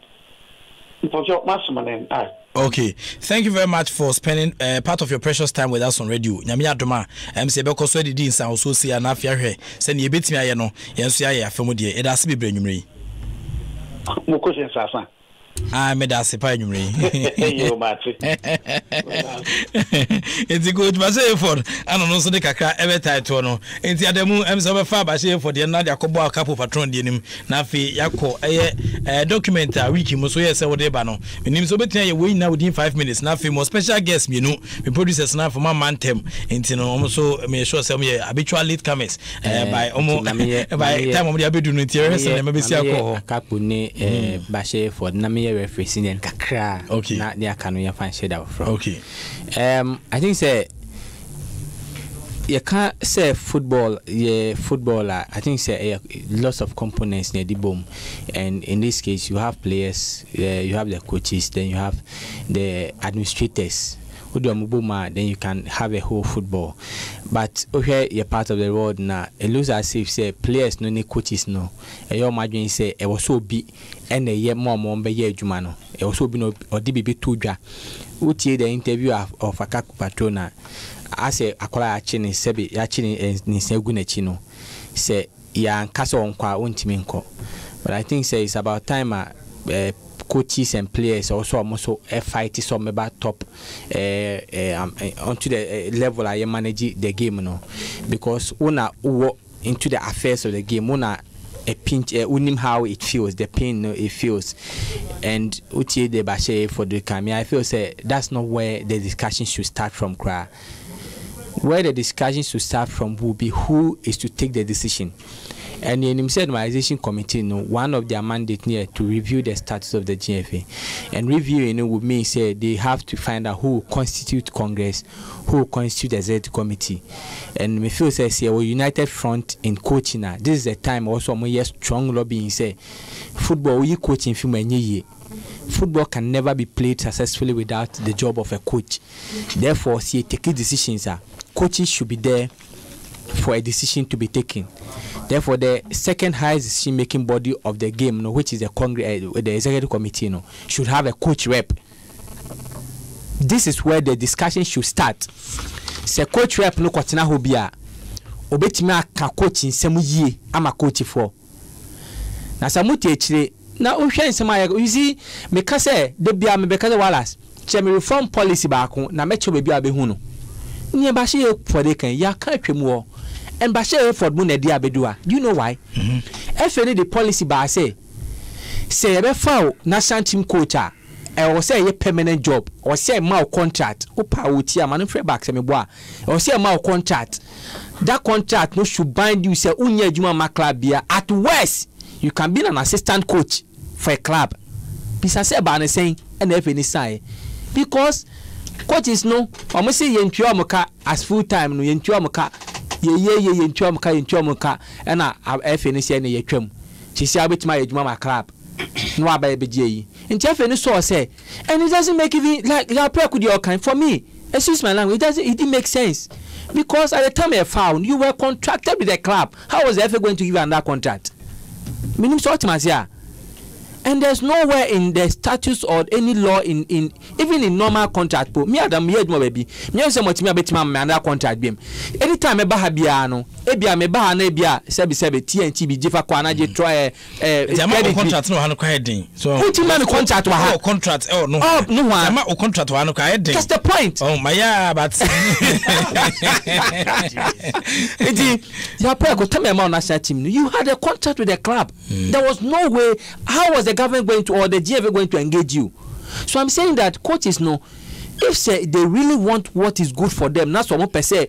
Okay, thank you very much for spending part of your precious time with us on radio. Nyamia Doma, MC Beko so di nsa also see an afia hwe. Se ne yebetimi aye no, yenso aye afemo de. E da se bebre nwumre. Moko sensasa. Me da se pa nwumre. Yo mate. Enti go to Bashe Ford, ano no so de kakra ebe title no. Enti ademu MC obefa Bashe Ford de na de akobo akapo patron de nim. Na afi yakọ document a wiki mo so yese wo de ba no. Nim so betia ye we na within 5 minutes. Na afi mo special guest me no. Me producers na for man tem. Enti no omo so me sure say me habitual late comers by omo by time omo de abedu no enti rese na me be si akọ. Akapo ne Bashe Ford na me referencing and kakra na ne aka no fan shade out from. Okay. I think say you can't say footballer. I think say lots of components near the boom, and in this case you have players, you have the coaches, then you have the administrators. Then you can have a whole football. But okay, you're part of the road now. It looks as if say players no need coaches no. You imagine say it was so big and a year more be year jumano. It was so big no or DBB tuja. Uti the interview of Akaku Patrona. I say akola achini sebi achini ni segune chino. Say ya nkasa onkwa untiminko. But I think say it's about time coaches and players also fight some about top onto the level I manage the game no, because una into the affairs of the game una a pinch unim how it feels, the pain it feels, and uti the Bashe for the camera. I feel say that's not where the discussion should start from. Where the discussion should start from will be who is to take the decision. And the Normalization Committee, one of their mandates here to review the status of the GFA, and reviewing would mean say they have to find out who constitute Congress, who constitute the Executive Committee, and me feel say a united front in coaching. This is the time also more strong lobbying say football we coaching film any. Football can never be played successfully without the job of a coach. Therefore, see taking decisions. Coaches should be there for a decision to be taken. Therefore, the second highest decision-making body of the game, which is the Congress, the Executive Committee, should have a coach rep. This is where the discussion should start. Se coach rep no kwatina hobia, obetimi aka coach nsemu yie ama coach for. Na samuti echire na ohwe nsema you see me ka say de bia me be ka Wallace, che me reform policy ba ko na me che be bia be hu no. Nye ba she for de kan ya ka twemu. And Bashe Ford Munedia Bedua. Do you know why? If the policy by say a foul national team coach, or say a permanent job, or say a mal contract, Opa Utia Manufre Bax and Bois, or say a mal contract. That contract no should bind you, say Unya Juma Maclabia. At worst, you can be an assistant coach for a club. Pisa say Barney saying, and if any sign. Because coaches no, I must say Yentuamoka as full time, no Yentuamoka. Ye ntuamuka na FNC na yetwam sisi abetima yedwuma club no aba ebeje yi nti FNC so say and it doesn't make even like your prayer could your kind for me excuse my language it didn't make sense because at the time I found you were contracted with the club. How was the FA going to give you that contract? Minimum so ultimately And there's nowhere in the statutes or any law in even in normal contract. Me Adam here my baby. Me say much me betima me under contract biem. Anytime me ba ha bia no, ebia me ba ha na ebia sebi TNT bi jifa kwa na je try contract no ha no kwa heading. So what me contract wa ha contract no. Oh no wa. Ma contract wa no kwa heading. That's the point. Oh my yeah, but national team. You had a contract with the club. There was no way. How was the government going to or the GFA going to engage you? So I'm saying that coaches know if they really want what is good for them. That's what per se.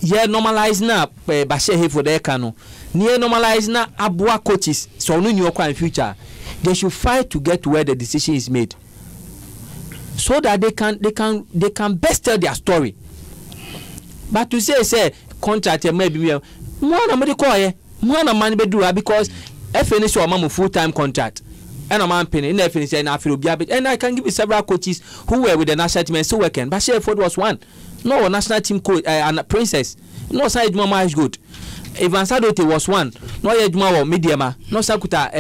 Yeah, normalize na bashe for their cano. Near normalize na abua coaches. So no new in future. They should fight to get to where the decision is made, so that they can best tell their story. But to say contract maybe more na call man be do because finish or mamu full-time contract and a man penny in finish and I feel and I can give you several coaches who were with the national team and still working. But Sheffield was one. No national team coach and Princess. No side mama is good. Ivan Sadote was one. No Yejuma or Mediama. No Sakuta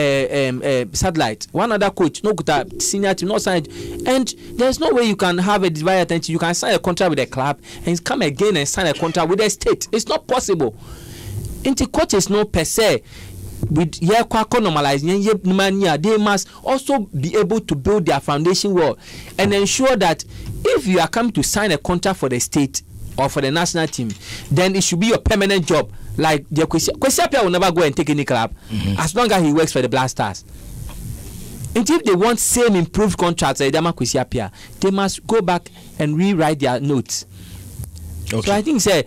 satellite. One other coach. No Kuta senior team. No side. And there's no way you can have a divided attention. You can sign a contract with the club and come again and sign a contract with the state. It's not possible. Into coaches no per se with normalizing, they must also be able to build their foundation well and ensure that if you are coming to sign a contract for the state or for the national team, then it should be your permanent job. Like the Kwesiapia will never go and take any club as long as he works for the Black Stars. And if they want same improved contracts like Dama Kwesiapia, they must go back and rewrite their notes. Okay. So I think the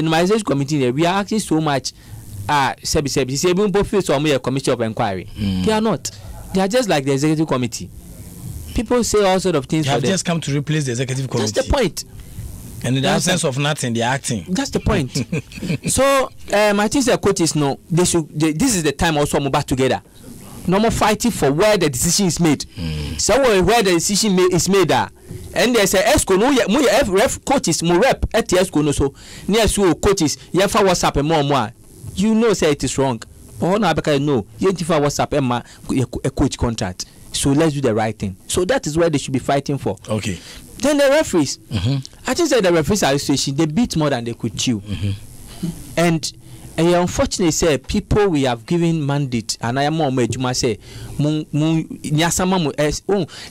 normalization committee we are asking so much. Commission of inquiry. They are not. They are just like the executive committee. People say all sort of things. They have just come to replace the executive committee. That's the point. And in the absence of nothing, they are acting. That's the point. So I think the coaches know this is the time also move back together. No more fighting for where the decision is made. So where the decision is made and there's a ESCO no ref coaches mo rep at ESCO no so near so coaches you for WhatsApp and more you know say it is wrong or no because no you for WhatsApp and a coach contract, so let's do the right thing. So that is where they should be fighting for. Okay. Then the referees, I think that the referees association they beat more than they could chew. And unfortunately say people we have given mandate and I am more Juma say nyasama mu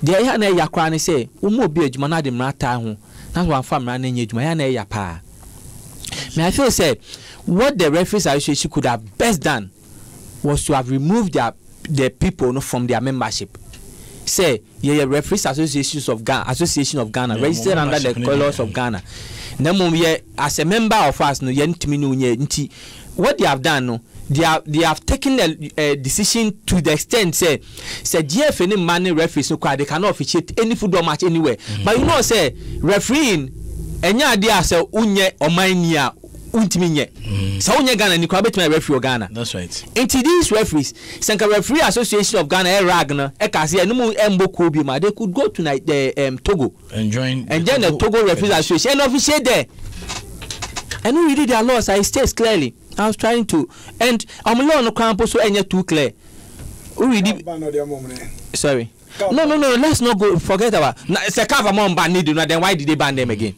they ya na yakra ne say mo bi adwuma na de mrata ho na so amfa mra na nya adwuma ya na ya pa. Me I feel say what the referees association could have best done was to have removed their people from their membership. Say referees association of Ghana registered under the colors of Ghana. Now as a member of us no yentimi no nti what they have done no they have taken a decision to the extent say GF any money referees no they cannot officiate any football match anywhere. But you know say refereeing enya ade ase unye omania untimi nye so unye Ghana ni kwa betima referee Ghana. That's right. Into these referees Sanka Referee Association of Ghana ragna e ka se no mu emboku bi ma they could go to the Togo and join the Togo Referees Association and officiate there. And we read their laws, it states clearly. I was trying to, and law no campo so any too clear. Sorry. No. Let's not go. Forget about. It's a cover mom ban need. Then why did they ban them again?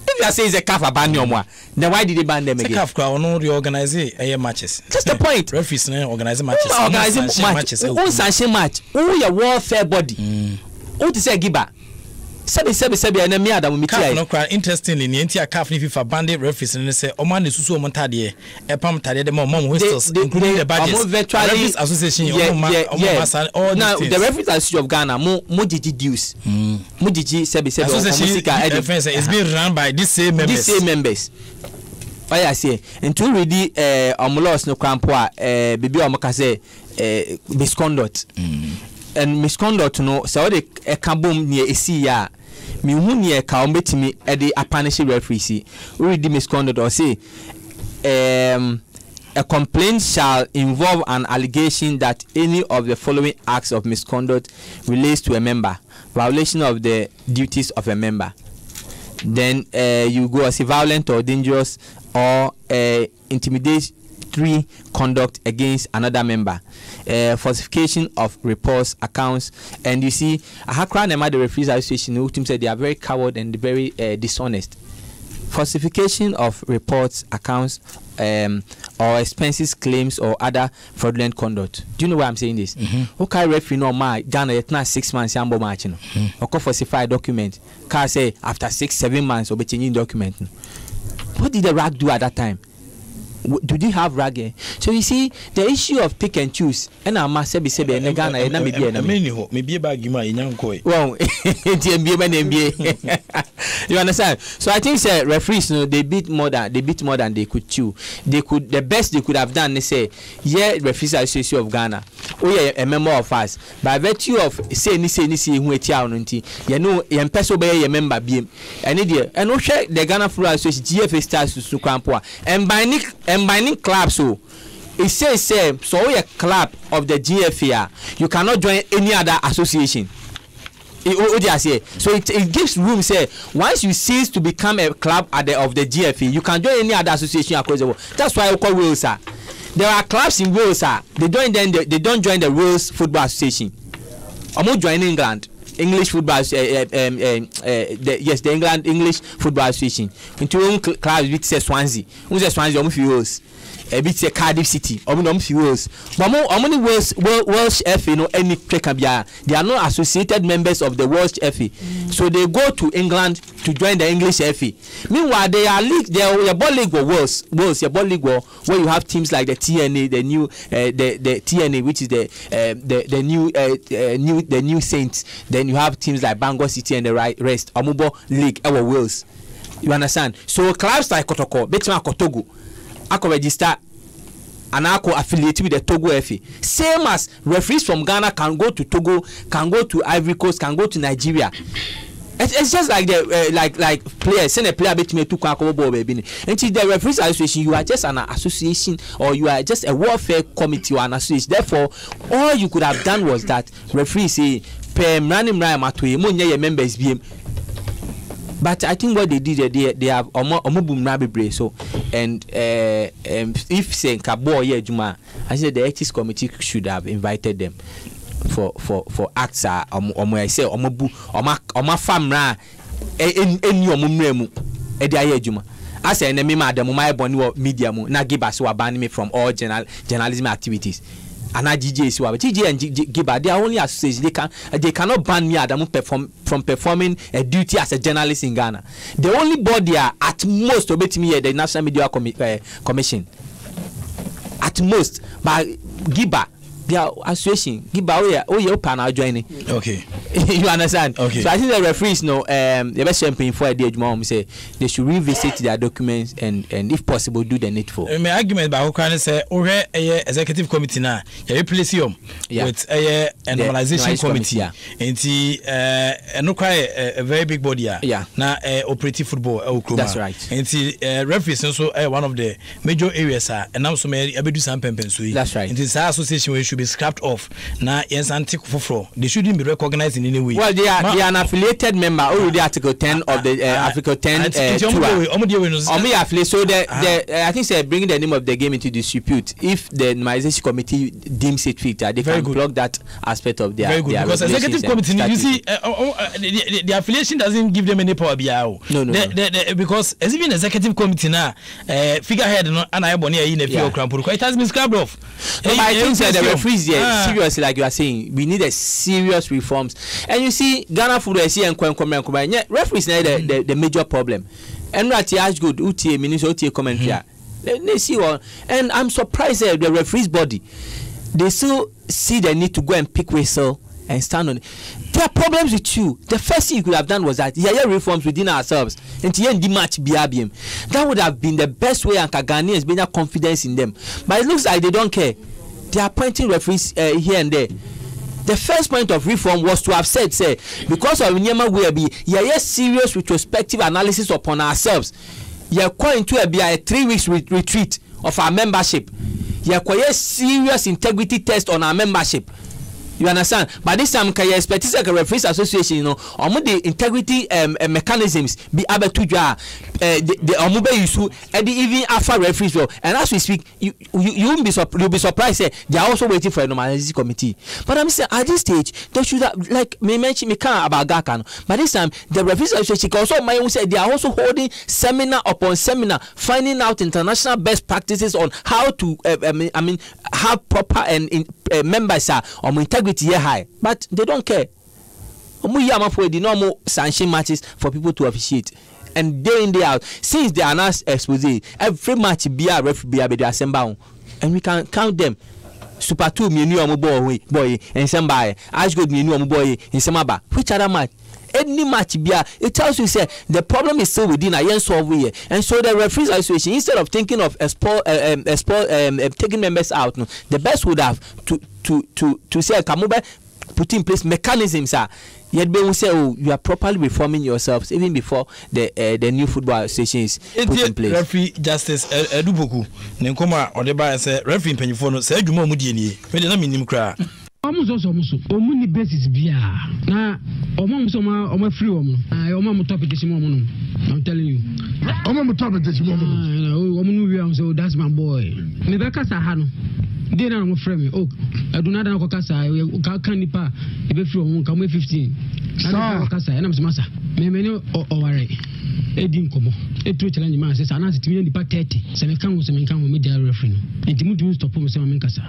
If you are saying it's a cover ban your one, then why did they ban them again? It's a cover no reorganize matches. That's the point. Referees organize matches. Organizing matches. Who sanction match? Who your warfare body? Who to say giba? Sebi and me adam meet no cry interestingly ni enti akaf ni FIFA banded referees and say o man susu o montade e pam tade the mom whistles including the badges referees association now the referees association of Ghana mo gigi dues mo gigi sebi it's being run by these same members. I say and to read laws no crampo bibi o maka say misconduct and misconduct no so they kabom near esi ya me hu near ka o betimi e dey punish referees we read misconduct or say a complaint shall involve an allegation that any of the following acts of misconduct relates to a member, violation of the duties of a member. Then you go as violent or dangerous or intimidatory 3 conduct against another member, falsification of reports, accounts, and you see, Ahakra Nema, the Referees Association, who team said they are very coward and very dishonest. Falsification of reports, accounts, or expenses, claims, or other fraudulent conduct. Do you know why I'm saying this? Okay, referee no ma Ghana it's not 6 months yambo match no. Okay, falsify document. Can say after 6-7 months or be changing document. What did the RAG do at that time? Do they have RAG? So you see the issue of pick and choose. And I'm sebe in Ghana and maybe about Gima in Yankoi. Well, NBA. You understand? So I think referees, they beat more than they could chew. The best they could have done. They say, yeah, Referees Association of Ghana. Oh yeah, a member of us. By virtue of say ni who etia onunti, you know, you person be a member BM. And no share the Ghana Football Association GFA stars to Sukampua. And by any club so. It says so a club of the GFA, you cannot join any other association. So it gives room. Say once you cease to become a club of the GFA, you can join any other association across the world. That's why we call Wales. There are clubs in Wales. They don't join the Wales Football Association. I'm not joining England. English Football, the England English Football Association. Into clubs with Swansea. Who's Swansea? Wales. A bit say Cardiff City, Wales. But many Welsh FA no any Prekabia. They are not associated members of the Welsh FA. So they go to England to join the English FA. Meanwhile, they are league. They are ball league or Wales. Your ball league where you have teams like the TNA, the new the TNA, which is the new Saints. Then you have teams like Bangor City and the rest. Amubo League our Wales. You understand? So clubs like Kotoko, Betma Kotogo. I can register and I can affiliate with the Togo FA. Same as referees from Ghana can go to Togo, can go to Ivory Coast, can go to Nigeria. It's just like the like players. Send a player bet me to Kwakobo baby. And the Referees Association, you are just an association or you are just a welfare committee or an association. Therefore, all you could have done was that referees say per ranim matwe mo nye members BM. But I think what they did, they have omobumrabe so and if say Kabo ye Juma, I said the ethics committee should have invited them for acts I say omobu oma famra eni omumremu e dia ye Juma. I say enemy madam my boni media mu na give us ban me from all journalism activities. And GJ but TJ and Giba, they are only associations. They cannot ban me Adamu from performing a duty as a journalist in Ghana. The only body are at most obey me the National Media Commission. At most, but Giba, their association, Giba, oh, you pan joining. Okay. You understand? Okay. So I think the referees know the best champion for a day mom say they should revisit their documents and if possible do the needful. My argument by Okran say executive committee now you replace him with a normalization committee. And no quite a very big body now operative football. That's right. And referees also one of the major areas and now so many do some pempensui. That's right. And this association where should be scrapped off. Now yes they shouldn't be recognized in any way. Well, they are an affiliated member. Already Article 10 of the Article 10. So I think they're bringing the name of the game into dispute. If the normalization committee deems it fit, they can block that aspect of their. Very good, because executive committee, you see, the affiliation doesn't give them any power. No. Because as even executive committee now, figurehead and I born here in a few crampur, it has been scrubbed off. But I think that the referees seriously, like you are saying, we need a serious reforms. And you see, Ghana football is here and referees are the major problem. And Rati Ashgood, UTA Minister, UTA commentary. They see one, and I'm surprised that the referees body, they still see the need to go and pick whistle and stand on it. There are problems with you. The first thing you could have done was that reforms within ourselves and to end the match BRBM. That would have been the best way and Ghanaians bring confidence in them. But it looks like they don't care. They are appointing referees here and there. The first point of reform was to have said, because of Nyema will be serious retrospective analysis upon ourselves. You're going to be a 3 weeks retreat of our membership. You're quite a serious integrity test on our membership. You understand? But this time, can you expect like a referees association, you know, or the integrity mechanisms be able to the omube issue and even after referees well. And as we speak, you won't be you'll be surprised. They are also waiting for a normalization committee. But I'm saying at this stage, they should have, like me mention me can about Gakan. But this time, the referees association also my own say they are also holding seminar upon seminar, finding out international best practices on how to have proper and members are on integrity high, but they don't care. The normal sanction matches for people to officiate, and day in day out, since they are not exposed, every match be a referee be assemble, and we can count them. Super 2 menu boy and somebody as good menu boy in Samaba. Which other match? Any match it tells you say the problem is still within a solve here, and so the referees association, instead of thinking of taking members out, no, the best would have to say Kamuba put in place mechanisms yet be say, oh, you are properly reforming yourselves even before the new football association is put in place. Referee Justice Eduboku Nenkoma Odeba say referee mpanyifo no say adwuma mu die nie me de na minim kra omuni basis bia na omo free omo topic this moment. I'm telling you omo topic this moment omo we am so that's my boy me be kasa ha no dey na mo frame oh aduna da ko kasa kan nipa e be free omo kan mo 15 na kasa na me masa me no oware edi nkomo etu challenge man say na timi nipa 30 se me kan wo me dia referee no enti mu do stop mo se me kasa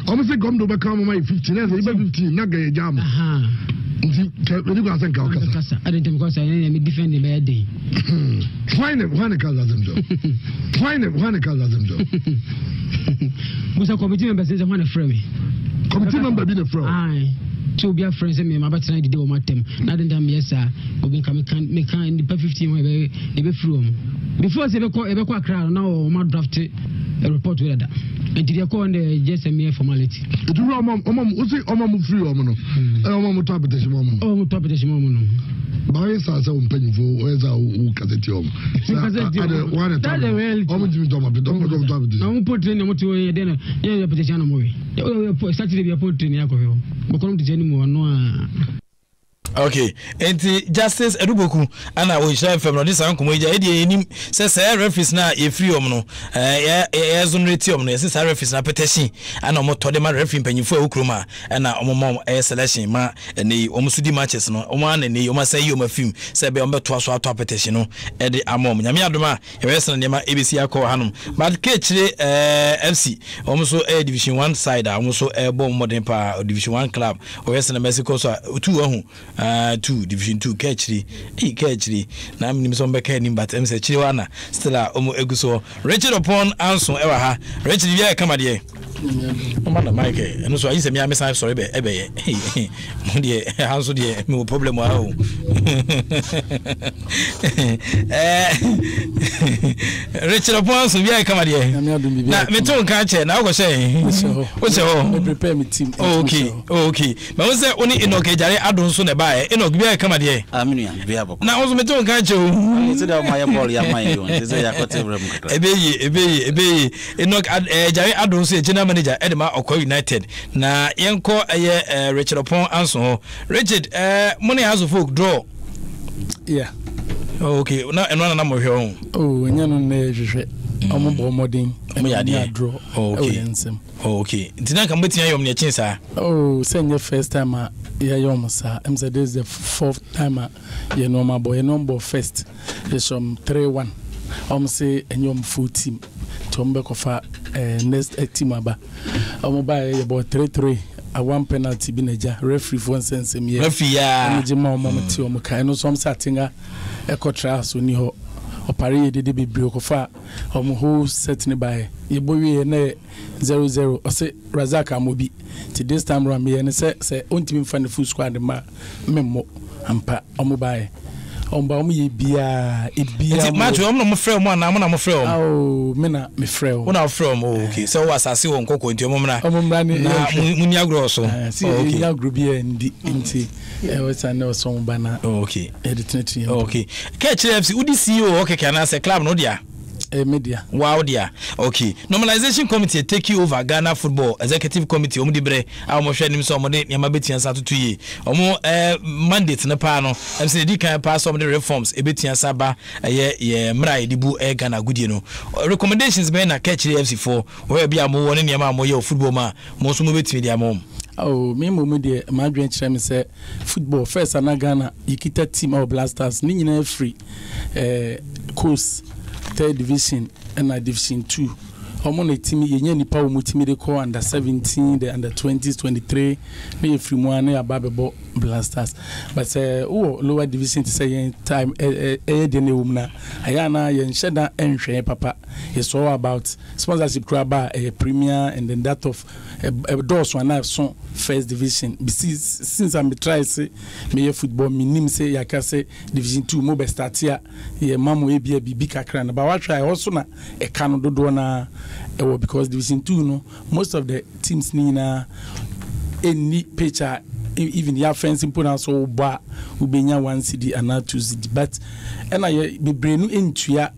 omo se gom do be kan mo my 15 na say 15 na ga jam aha nti we go asan ka kasa I didn't because I defend the bad day why the kasa them do why the kasa them do Musa committee members say one frame committee member be the frame aye so be a friend say me ma better na the day o matem na den dem yes sir obi can me can the 15 we be free before say be ko akra na o ma draft a report with that and they call on the just a mere formality it do omo free omo no omo mo top petition omo no Baye sa sa umpenifo weza ukazeti omo one time omo jimi to ma be don na mo potre na mo ti o de na ye petition na mo we Saturday be potre ni akoyo bokono ti jeni mo no a okay enti Justice Eduboku ana wo hira fam no dis an komo eja e de enim se referees na e free om no exonerate om no se referees na petition ana omo to de ma referee mpanyifo okroma ana omo mom selection ma nei omo sudi matches no omo ana nei omo say yo ma film se be omo to aso ato petition no e de amom nyame adoma e wesna ne ma ABC akọ hanom but ke chire FC omo so division 1 side omo so bom modern pa division 1 club o wesna Mexico so 2 ahu 2 division 2 kechiri na mnim so mbeka ni but em se chiri wana still omo eguso Richard upon anso ewa ha Richard bia kama de mama na Mike eno so ayise mi amesa sorry be ebeye mo de anso de me problem wa o Richard upon anso bia kama de na me to nka che na go say o se ho prepare me team okay but we say oni enoke jare adon so ne ba enoke bia kama de aminu ya bia boko na o me to nka che o se da ma ya ball ya mai yo se ya ko tebre mu kaka ebeye enoke jare adon so e general manager Edema Oko United na yenko Richard upon anso Richard money has folk draw yeah okay na eno na mo hwe oh nya no na hwehwe omo bo modern mo ya de draw okay ntina kan betia yom ne chinsa oh say first time ya yom sa em say this is the fourth time ya no ma boy number first is from 3-1 say enyom full team tombe kofa next team aba by about 3-3 a one penalty bineja referee for sense me referee ya jima omomti omuka no so satinga ekotra so ni ho opare de be kofa whole set ni by yebowie na 0-0 o say Razak Amobi to this time round me say ontimi mfa the full squad ma memmo ampa omobaye omba omo bia ebia match omo no frɛ omo na mo frɛ omo oh me na me frɛ omo na frɛ omo okay so was asase won kokko nti omo mra ni na muni agro so okay ya agro bia ndi nti wesa na so bana okay editinity okay ke FC udi CEO okay kana say club no dia media. Wow, dear. Okay. Normalization committee take you over Ghana Football Executive Committee. Omudibre. Our sharing so mode. Yamabeti and Satu 2 year. Omo mandate na pa no. I'm saying di can pass some of the reforms. Ebeti and Saba. Ye mrai dibu Ghana good no. Recommendations be na catch the FC4. Where be a mo one yama mo yo football ma. Mo so mo beti media mom. Oh, me media. My dream chime say football first and Ghana. Yikita team of Blasters. Ni nyina free. Course. 3rd division and division 2. Hormone team yenye nipa wo team de call under 17, the under 20s, 23, na free one na ababebo Blasters. But lower division to say time de ne wumna. Aya na yen sheda enhwe papa. It's all about sponsorship craba premier and then that of doors one have son first division. Since I'm try say me football minim say yaka say division 2 mo be start here ye mamu e bi kakra na but what try also na e kan dodo na because division 2 no most of the teams ni na any picture even your friends in put so ba ubenya 1 CD and 2 CD but and I be brenu entua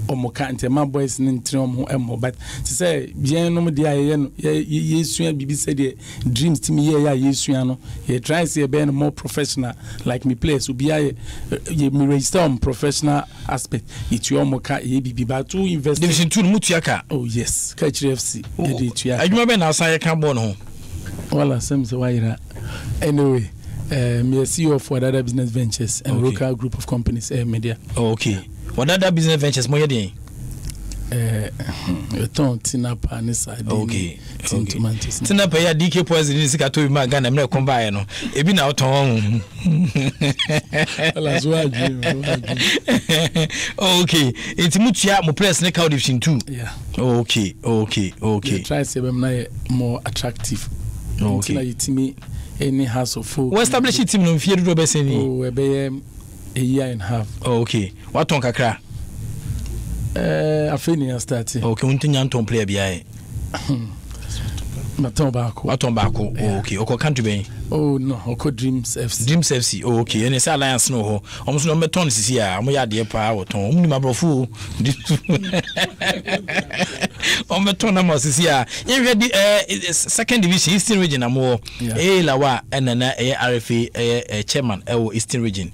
omoka ntema boys ni ntire omo emo but to say bien no me dia ye no yesua bibi said the dreams team ye ya yesua no ye try say be more professional like me players obi ye me register on professional aspect it you omoka ye bibi but to invest division 2 mutuaka. Oh yes catch FC ye dey tuaka adwuma be na asan ye kan ball no wala sem se wayira anyway me CEO for other business ventures and local group of companies media. Oh, okay. What other business ventures mo yedin? Tinapa ni side. Okay. Tinapa ya DK Poison ni sika to ma Ghana me kon bae no. Ebi na oton. Ala zo aju. Okay. Enti mutua mo press ne ka division 2. Yeah. Okay. Try say be na more attractive. Okay. Na yitimi any house of folk. We establish team no fear do be say ni. Oh, be a year and a half. Oh, okay. What on kakra? I finish starting. Okay, untinya nton player biae. Maton bako. Maton bako. Oh, okay. Oko country ben. Oh no, Oko Dreams FC. Dreams FC. Oh, okay. And say alliance no ho. Omo so no meton sisi a, omo ya de pa woton. Omo ni mabrofo. Omo meton na mo sisi a. Ye ready second division Eastern region amo. Lawa enana RFA chairman Eastern region.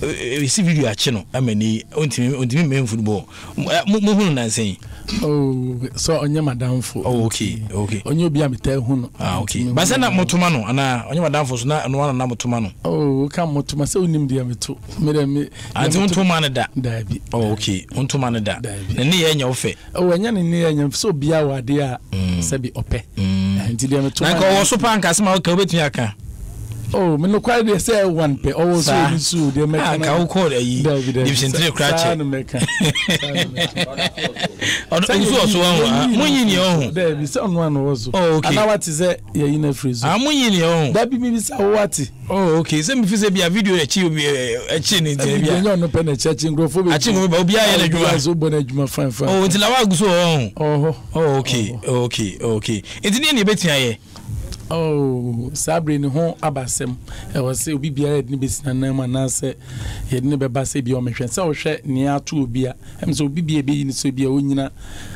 We see video channel amani ontimi men football mo hunu na nsen. Oh, so onye madam for. Oh, okay. Onye obi amete hunu. Ah, okay. But say na motuma no ana onye madam for so na no na motuma no. Oh, ka motuma say onim dia meto. Me ati motuma na da. Da bi. Oh, okay. Motuma na da. Na ne ye nya ofe. Oh, enya ne ne enya so bia wade a se bi ope. Nti dia meto. Na ko wo so pan kase ma ka obetumi aka. Oh, me no quite dey say one pe. Oh, so you so dey make na. Ka wo call ayi. Division 3 crache. Oso so wan. Munyini ohun. There be say on one also. Oh, okay. And what is it? Ye in a freeze. Munyini ohun. That be me say what? Oh, okay. Say me fi say bia video echi obi echi ni te bia. You no pen church ngrofo be. Achi go be obi aye na dwuma. So bon adwuma fine. Oh, until na wa guso ohun. Oh, okay. Enti ne betia ye. Oh, Sabri ni hon abasem. E was say obi bia ni besina na ma na say ye ni beba say bia o mehwe say o hwe ni ato obi a em say obi bia be yi ni so bia onyina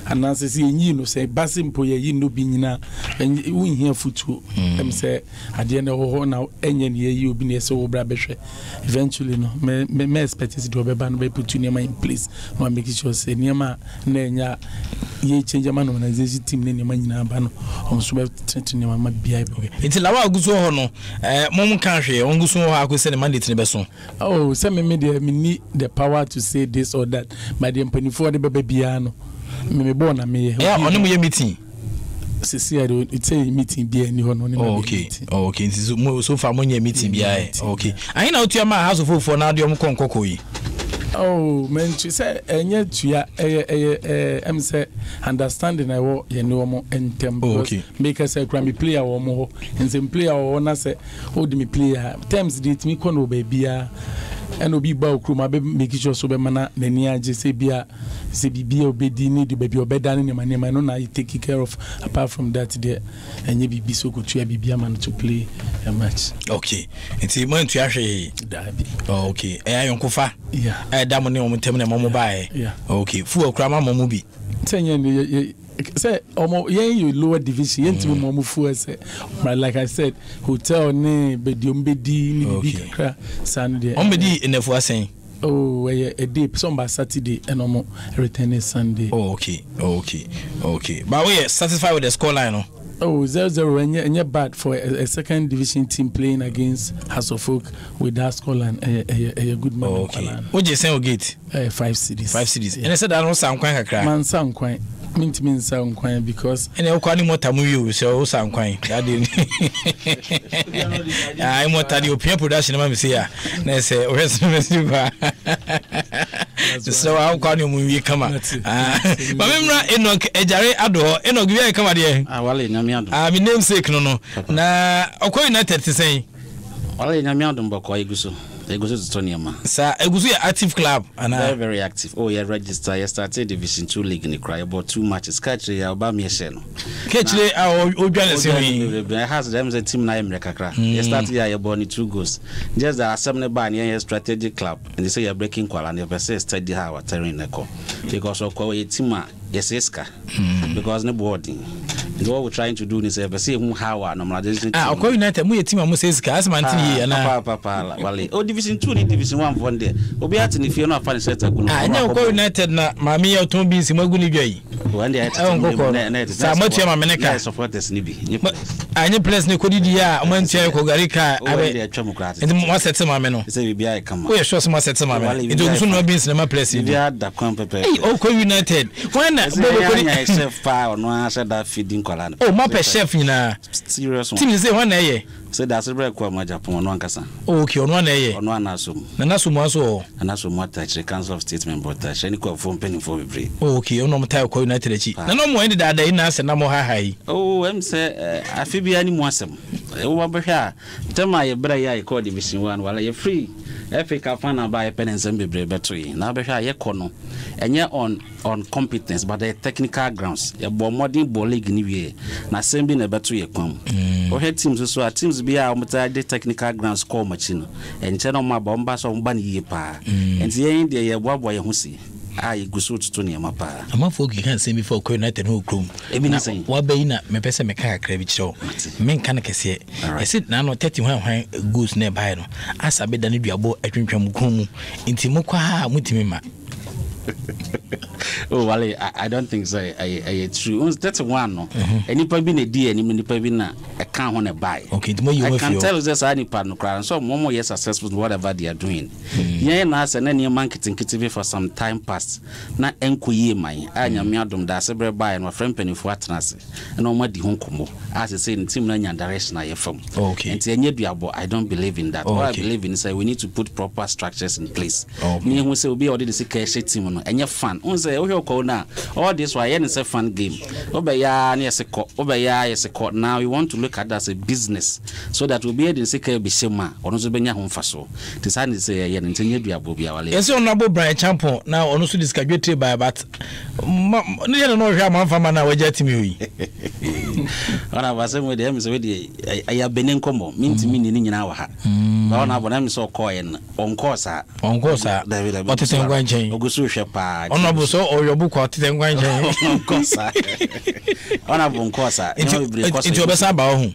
ana say say yin no say basem po ye yin no bi nyina won hia futu em say ade na ho na enye ni ye obi ni say wo bra behwe eventually no me expect say do beba no be put ni in place no make sure say ni ma na enya ye change man organization team ni ma nyina ba no o so be treat ni ma bia. Okay. It's lawa guso ho no mom kan hwe on guso ho akose ne mandate ne beso. Oh, say me need the power to say this or that. But the mpanifo de beba bia no. Me born na me. Yeah, on mo ye meeting. Sisi I don't it's a meeting bia ni ho no. Okay. Okay. So far mo ye meeting bia. Okay. Ahin na otua ma house of for na de om konkoko yi. Oh, man, she said, and yet you are say understanding I will you know more in tempo. Okay. Make us a Grammy player or more, and some player or one say, hold me player. Times did me kono baby. and obi ba okru be make sure so be mana nani age say bia obedi need the baby obeda ne ma no na you take care of. Apart from that there enye bibi so go tua bibia man to play a match. Okay, nti mo ntua hwe dabi. Okay, ayonkofa yeah da mo ne mo tem ne mo bae. Okay, fu okra ma mo bi tenye say you lower division yentimi mo fu say like I said hotel ne bedi ni bibi kakra san there ombedi enefu asen. Oh, a day, some by Saturday and no return Sunday. Oh, okay. But we are satisfied with the scoreline, no? Oh, 0-0 and you're bad for a second division team playing against House of Folk with that scoreline. A good man. Oh, okay. What do you say? Gate 5 cities. 5 cities. And I said I don't sound quite a man. Sound quite. Mean sound quite because and I can't more tamu so sound quite. I didn't. I'm what the European production. I'm say. Let's say so how can you move come on? But remember Enoch Ejare Ado Enoch give come there. Wale nyame ah me namesake no na Okwa United to say wale nyame ado mbako Eguso to Niama sir Eguso active club and very active. Oh yeah, register. You started Division 2 league in the cry about 2 matches. Catchy ya ba me she no. Catchy odwane se we has them the team na America kra. You started ya born 2 goals. Just the assembly ban here strategic club and they say you're breaking kwala and you say steady how terrain neko. Because of a team yes eska because no boarding. What we're trying to do is say how normalization. Okwa United mu team am say eska as man tin here na. Papa wale. Oh Division 2 ni Division 1 for there. Obi ati ni fie no afa ni set agu no. Anya Okwa United na mami ya oton bi si magu ni dwai. One day sa matua ma meneka. Supporters ni bi. Anya place ni kodidi ya omantia ko garika abe. Ndi mo set ma me no. Say bi ai kama. We sure mo set ma me. Ndi ogusu no bi sinema place ni. Bi ada kwan pepe. Okwa United. When Bobo chef pa no answer that feeding kola. Oh, my chef nyina. Serious one. Tim say when na say that's a break kwa Japan no ankasa. Okay, ono na ye. Ono anasum. Na nasum aso. Anasum attach Council of State member attach any kwa phone penny for be. Okay, ono mtai kwa United chi. Na no mo end da ina ase na mo hai. Oh, em say afibi ani mo asem. E wo ba hwa. Tema ye bra ya e Division 1 wala ye free. Africa fan ba ye penensem bebre beto yi. Na ba hwa ye kono. Enye on competence but the technical grounds. Ye bo modern ball league ni wie. Na sembi na beto ye kwam. O head teams so teams be a the technical grounds call machine and channel ma bomba so mba ni ye pa and ye dey ye boabo ye ho si ai gusu to ne ma pa amafo gi kan say before Okwa United no krom ebi na say wa bayi na me pese me ka akra bi kiro men kan kese e sit na no 30 hwan goals na bayi no asa be da ne duabo atwentwam krom nti mokwa ha mutimi ma. Oh, well, I don't think so. I true. That's one. No, any probably a day, any many probably na I can't want to buy. Okay, I can tell you this any partner crowd. So more yes successful whatever they are doing. Yeah, na say na marketing kitty for some time past. Na enkuye mai. Anya me adom da se bre buy no friend penny for atnase. Na o ma di ho nkomo. As I say in team na nya direction na ye from. Okay. Enti enye duabo I don't believe in that. What I believe in is we need to put proper structures in place. Me who say we already see cash team no enye fan. Say all this why it's a fun game. Now we want to look at that as a business so that we'll be able to say Bishema or no Benya home faso. Design is a yen intended to be our yes, honorable Brian Champo now on also discarded by but no know how man now jet me. When I was with them is already I have been in combo, mean to mean in our hat. But when I'm so coin on course, David, what is going to change? Honorable so or your book or then going on course. Honorable course, it's your best about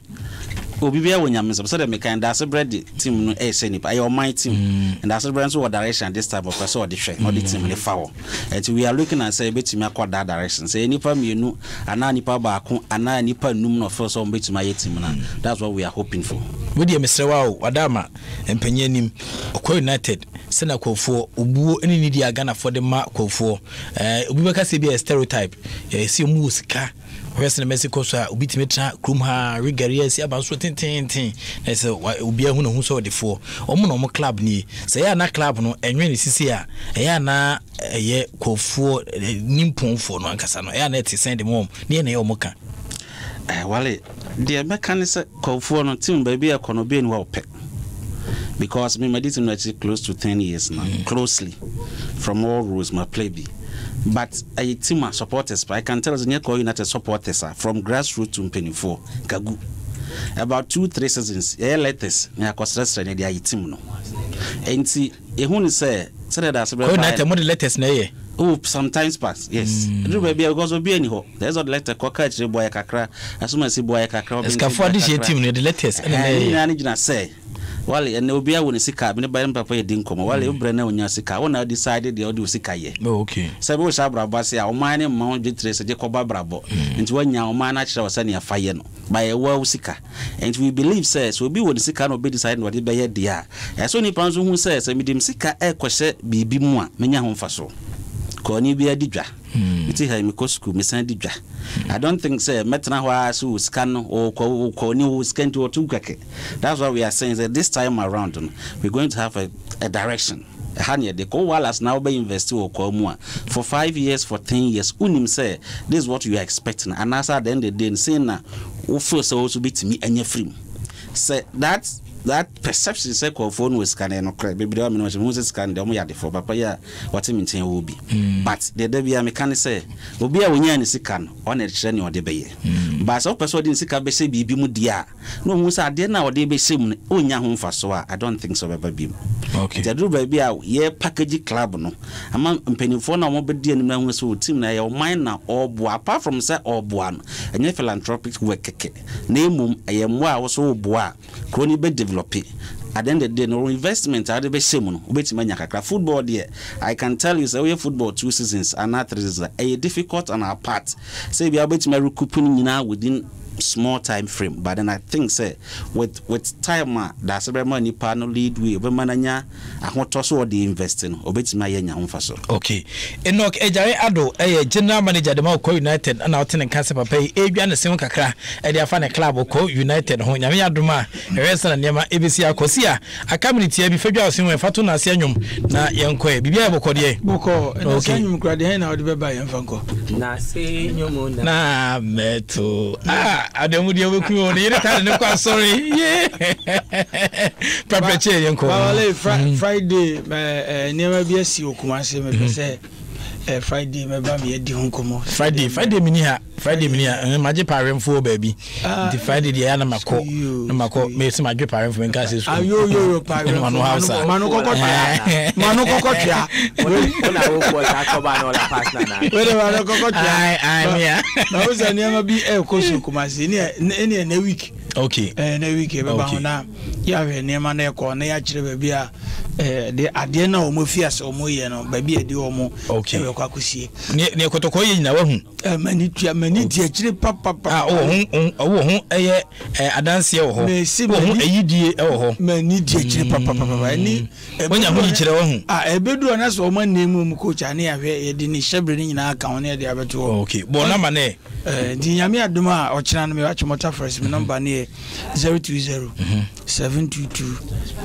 Obi bia wonyam so so me kan that's bread team no e say nipa your my team and that's bread so what direction this type of person or the share no the team le foul and we are looking and say betimi akwa that direction say nipa mienu ana nipa baako ana nipa num no first so betimi aye team na that's what we are hoping for we dey Mr. Wadama empanyi nim Okwa United sena Kofo obuo eni ni dia Ghana for the ma Kofo obi beka say be a stereotype see mu sika Western Mexico so ubitimetra krum ha rigaria si abanso tintintin na se obi ahu no hu so defo omo no mo club ni se ya na club no enwe ni sisi a ya na ye Kofo nimponfo no ankasa no ya na ti send mom ne na ye omoka wale the mechanics Kofo no team baby e kono be ni wa opek because me did close to 10 years now, closely from all rules my play be. But I team my supporters, I can tell us Nyeko United supporters are from grassroots to Mpenifo, Kagu. About 2-3 seasons, letters, I consider the team no. And see, who say that United letters na ye. Oh, sometimes pass, yes. Do baby because of being ho. There's a letter cockage boy kakra, as soon as he boy kakra. Escafo this team the letters. And say. Wale and obia woni sika me ba papa yedi nkomo wale obrana onya sika wona decided the audio sika ye okay sabe wo sha brabo se a o man ne ma je tre se je koba brabo nti wanya o man na kire wo sane afa ye no ba ye wa sika and we believe says we be woni sika no be decide what be ye dia so ni panzo hu says me dim sika e kwhye bibi mu a menya ho mfa so ko ni bia di dwa iti ha mi ko school me san di dwa I don't think say metna hwa so scan or ko ni scan to keke. That's why we are saying that this time around we're going to have a direction. Hanya de ko walas now be invest for 5 years, for 10 years. Unim say this is what you are expecting, and as at the end of the day say na we feel so also be to me any free. Say that perception say ko phone was scan no cry baby do me no scan dem ya de for papa ya what mean ten will be but the dey be mechanic say obi a wonya ni sika no on e kire ni ode be ye but so person dey sika be say bibi mu dia no hu say ade na ode be say mu onya ho mfa so I don't think so be bi okay the do baby a ye package club no ama mpenifo na mo be die ni na hu so team na ye o man na obo apart from say obo no enye philanthropic work keke na emum ayemwa a wo so obo a kroni be develop at the end of the day no investment are be same no obetima nya kakra football there I can tell you say we football 2 seasons and not 3 seasons a difficult on our part say we are obetima recoup nyina within small time frame but then I think say with time that's be money panel lead we be mananya ahoto so the investing obetima ye nya ho fa so okay Enoch Ejare Ado general manager de Mako United and out in cancer papa edwa ne sem kakra e de afa ne club ko United ho nyame adoma resa na nema ebisi akosia akamiti e bi fadwa osin we fato na ase anwum na yenko e bibia bokode boko na ase anwum kra de na ode be ba yen fanko na se nyomo na meto Adamu dia we ku oni ire ta ne kwa sorry papa che yenko wale Friday nema bi asi okumase me pese Friday me ba me edi honkomo Friday mini ha maje paremfo baby the Friday dia na mako me se maje paremfo me nka se so ayo paremfo manu kokotya ona wo ko ta ko ba no la pass na we manu kokotya ai mia na uza nema bi ko so kumase ni na week okay na week be ba na ya we nema na ko na ya kire ba bi a de ade na o mo fiase o mo ye no ba bi ade o mo okay we kwa kusie ne kotoko ye nyina wahu mani di akire papa wo ho eye adanse wo ho wo ho eyidie wo ho mani di akire papa ni wonya ho yikire wo ho ebedu na so o man nemu mu coach ane ya hwe ye di ni shebre ni nyina aka won ye de abeto okay bo na ma ne di nyame adoma o kira no me wacho motor first me number ne 020 722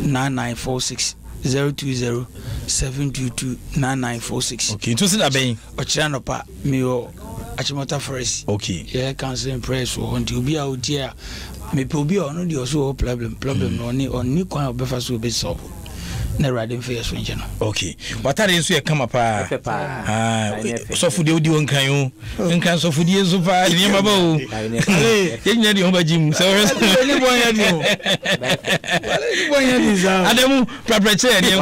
9946 020-722-9946. Okay, to see that being Ochano pa me o Achimota Forest. Okay. Yeah, counseling prayers so until be out here. Me be on the also problem on kwa obefa so be solve. Na riding for yes wenje no. Okay. What are you say come up so fudi odi won kan yo. Nkan so fudi enso pa ni ma ba o. Ye nya di ho ba jim. So ni boya ni o. Boya ni za. Adamu prepare dey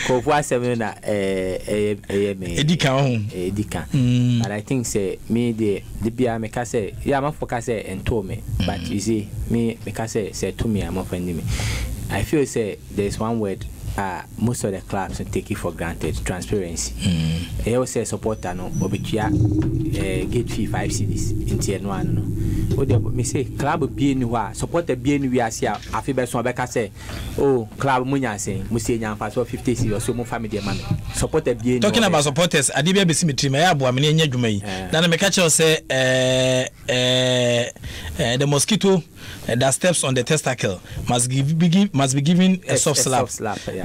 ko fu asem na me edika ho. Edika. But I think say me the bia me ka say ya ma focus say ento me but you see me ka say to me am offend me. I feel say there's one word most of the clubs take it for granted, transparency. I always say supporter no obitua gate fee 5 cedis into no one no. What me say club be anywhere supporter be anywhere see afi be so be ka say oh club munya say mu say nya fa so 50 cedis so mu family man supporter be anywhere. Talking about supporters adibia be symmetry me abo amene nya dwuma yi na me ka che say the mosquito that steps on the testicle must be given a soft slap.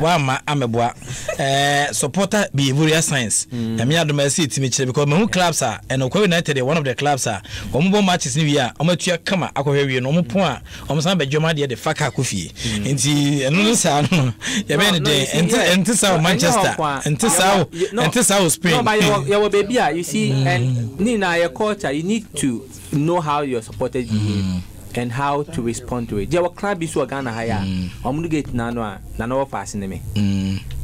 Wama ameboa supporter behavioral science. Me adoma see it because my clubs are and Okwa United one of the clubs are omo matches ni wi a omo tua kama akohwe wi no omo pon a omo san be dwoma de faka akofie nti eno no sa no ye be ne de enti sa Manchester enti sa Spain. No, but your baby, you see, and Nina, your culture, you need to know how your supporters behave and how to respond to it. There were club is Ghana higher. I'm get nana fast in me.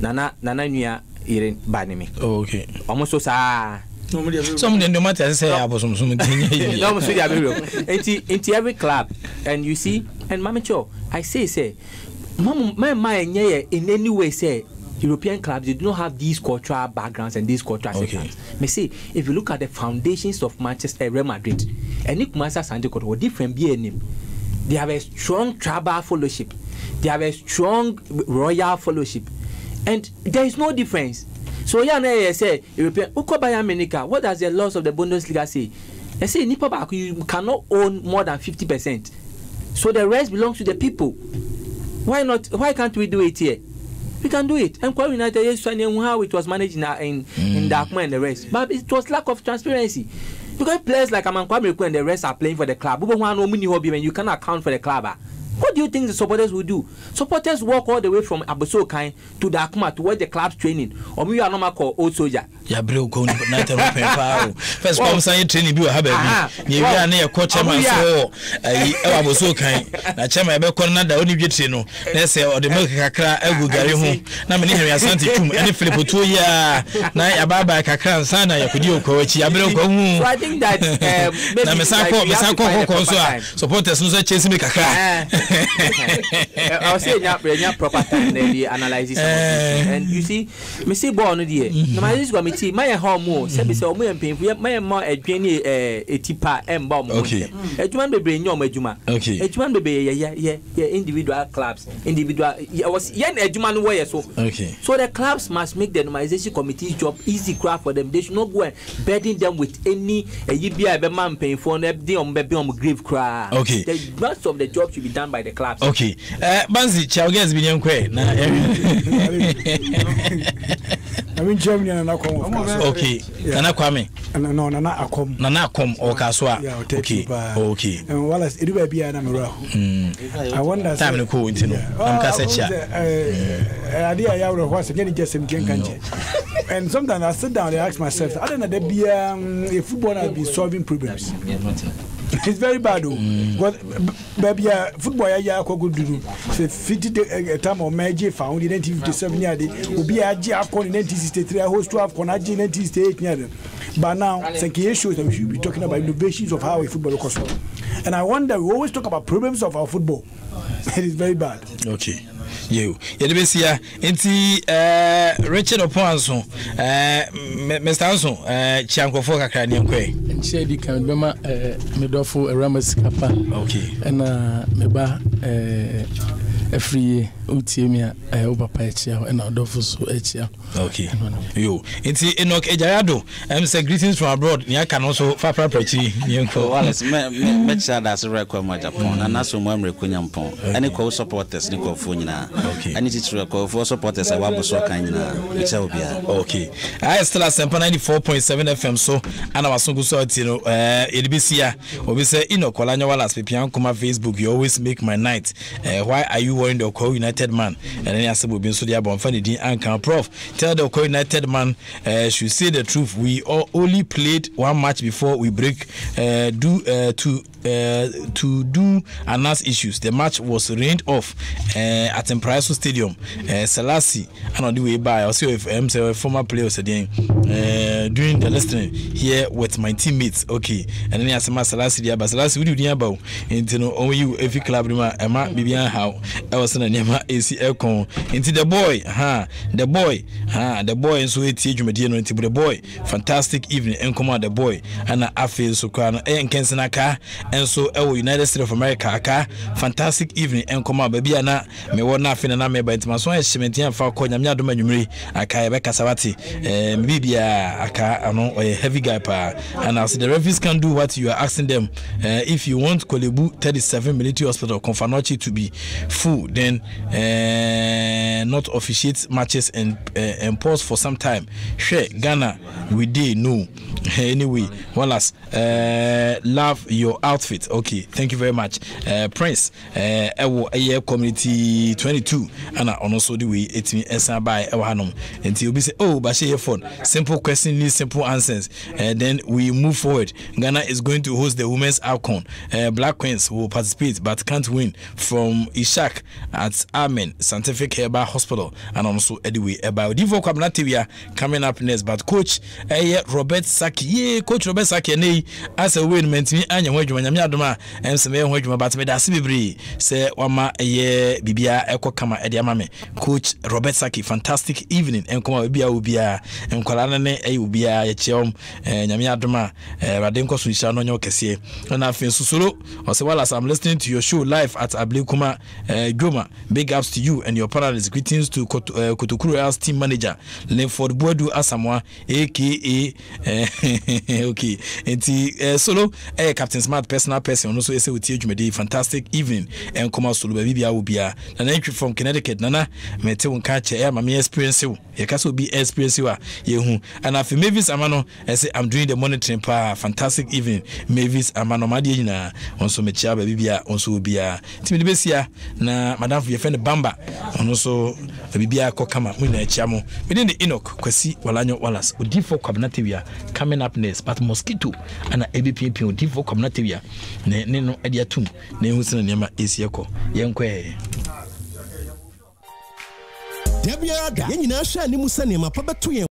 Nana Nia Irin Banime. Okay. Almost so sa. Some no matter say I was some into every club, and you see, and Mama Cho, I say, Mama, my mind, in any way say. European clubs, they do not have these cultural backgrounds and these cultural settings. Me say, if you look at the foundations of Manchester, Real Madrid, and Nick Massa Santiago or different BNM, they have a strong tribal fellowship, they have a strong royal fellowship, and there is no difference. So yeah, say European. What does the laws of the Bundesliga say? They say you cannot own more than 50%. So the rest belongs to the people. Why not? Why can't we do it here? We can do it. And Kwara United, yes, how it was managed in Darkman and the rest. But it was lack of transparency. Because players like Amankwame and the rest are playing for the club. You cannot account for the club. What do you think the supporters will do? Supporters walk all the way from Abosokai to Darkma to where the club's training. Or maybe are not called old soldier. Ya bro go first time say training bi o ha ba bi ye wi na ye coach man so Abosokai na chema e be ko na da oni dwetire no na say o de milk kakra agu gare ho na me ne hwe asante tum ene Philip to ya na ya baba kakra nsa na ya kodi okwachi ya bro ko hu. So I think that na me san ko so supporters no so chase me kakra. I say nya proper time they analyze this and you see me say ball no there no my this committee my home say be say omo empin my more adwani etipa emba omo adwuma bebre nya omo adwuma adwuma bebre ye individual clubs individual was yen adwuma no way so so the clubs must make the normalization committee's job easy craft for them. They should not go and burden them with any yibia be man paying for them dey on grave cry. The rest of the job should be done by the clubs. Banzi Chauges binyan kwe na I mean Germany and Nakom. Nana Kwame. No, Nana Akom. Nana Akom or Kaswa. Okay. And while it will be an I wonder time to go into I'm Cassacha. Idea was getting just some country. And sometimes I sit down and ask myself, I don't know there be a footballer be solving problems. It's very bad though. Baby, football ya ko good do. Say 50 time of Meji found in 1957 year will be a G in 1963 host to have Konaji in 1968 year. But now Senki shows that we should be talking about innovations of how a football goes. And I wonder, we always talk about problems of our football. It is very bad. Okay. You Yedebesia enti Richard Oponso Mr. Anson Chiankofo kakra ne nkwe nche di kan bema medofo Eramas Kapa na meba free utimia papa echia na odofo so echia yo enti Enoch Ejayado say greetings from abroad ni aka no so fafra prachi ni enko Wallace me cha da se record ma Japan na so mo amre konya mpon ani ko supporters ni ko fo nyina ani titire ko fo supporters wa bo so kan nyina me cha obia I still at 94.7 FM so ana wasongu so ati no edibisia obi say Enoch Olanya Wallace pepian kuma Facebook you always make my night why are you wearing the Okwa United man and then asebo bin so dia bon fa di ankan prof tell the Okwa United man should say the truth. We only played one match before we break to do announce issues. The match was rained off at Empraiso Stadium. Selassie and on the way by also if former players again doing the listening here with my teammates. And then I said Selassie dia but Selassie we do dia about into no you every club ma Bibian how was in a nema AC aircon into the boy the boy and so it's Jumediano into the boy fantastic evening and come out the boy and I feel so crown and Kensanaka and so United States of America aka fantastic evening and come out baby ana me won nothing and I may by my son Shimentian for Konya Dominic aka Becca Savati bibia aka ano a heavy guy pa and as the referees can do what you are asking them if you want Kolebu 37 military hospital Confanochi to be full then not officiate matches and pause for some time. Sure, Ghana we did no anyway. Wallace, love your outfit. Okay, thank you very much. Prince, community 22 and also the way it's me by Ewahanum and you'll be say, oh, but your phone. Simple question needs simple answers. Then we move forward. Ghana is going to host the women's AFCON. Black Queens will participate but can't win from Ishak at Amen Scientific Herbal Hospital and also anyway about Divo Kabnativia coming up next. But coach Robert Saki, coach Robert Saki, as a win meant me and your Yadoma and some but me that's Bibri say Wama Bibia Eko Kama Ediamame. Coach Robert Saki, fantastic evening and come Ubia and Kolanane Ubia Yachom and Yamiadoma Radenko Suishano Kese and I feel Susuru as well as I'm listening to your show live at Ablikuma Goma. Big ups to you and your panelists. Greetings to Kotukuru team manager Linford Boadu Asamoah aka okay and solo Captain Smart personal person also say with you fantastic evening and come out solo baby will be an entry from Connecticut nana mete won catch my experience you can be experience you and after Mavis Amano I say I'm doing the monitoring pa fantastic evening Mavis Amano Madina also me chia baby also be a team besia na madam for your friend Bamba and also baby Kokama win chiamo within the Enoch Kwesi Walanyo Wallace Udifo Kabnativia coming up next but mosquito and ABPP Udifo Kabnativia ne no ediatum ne husina nyama esieko yenkwe Debia da yenina sha ni musa ne mapabeto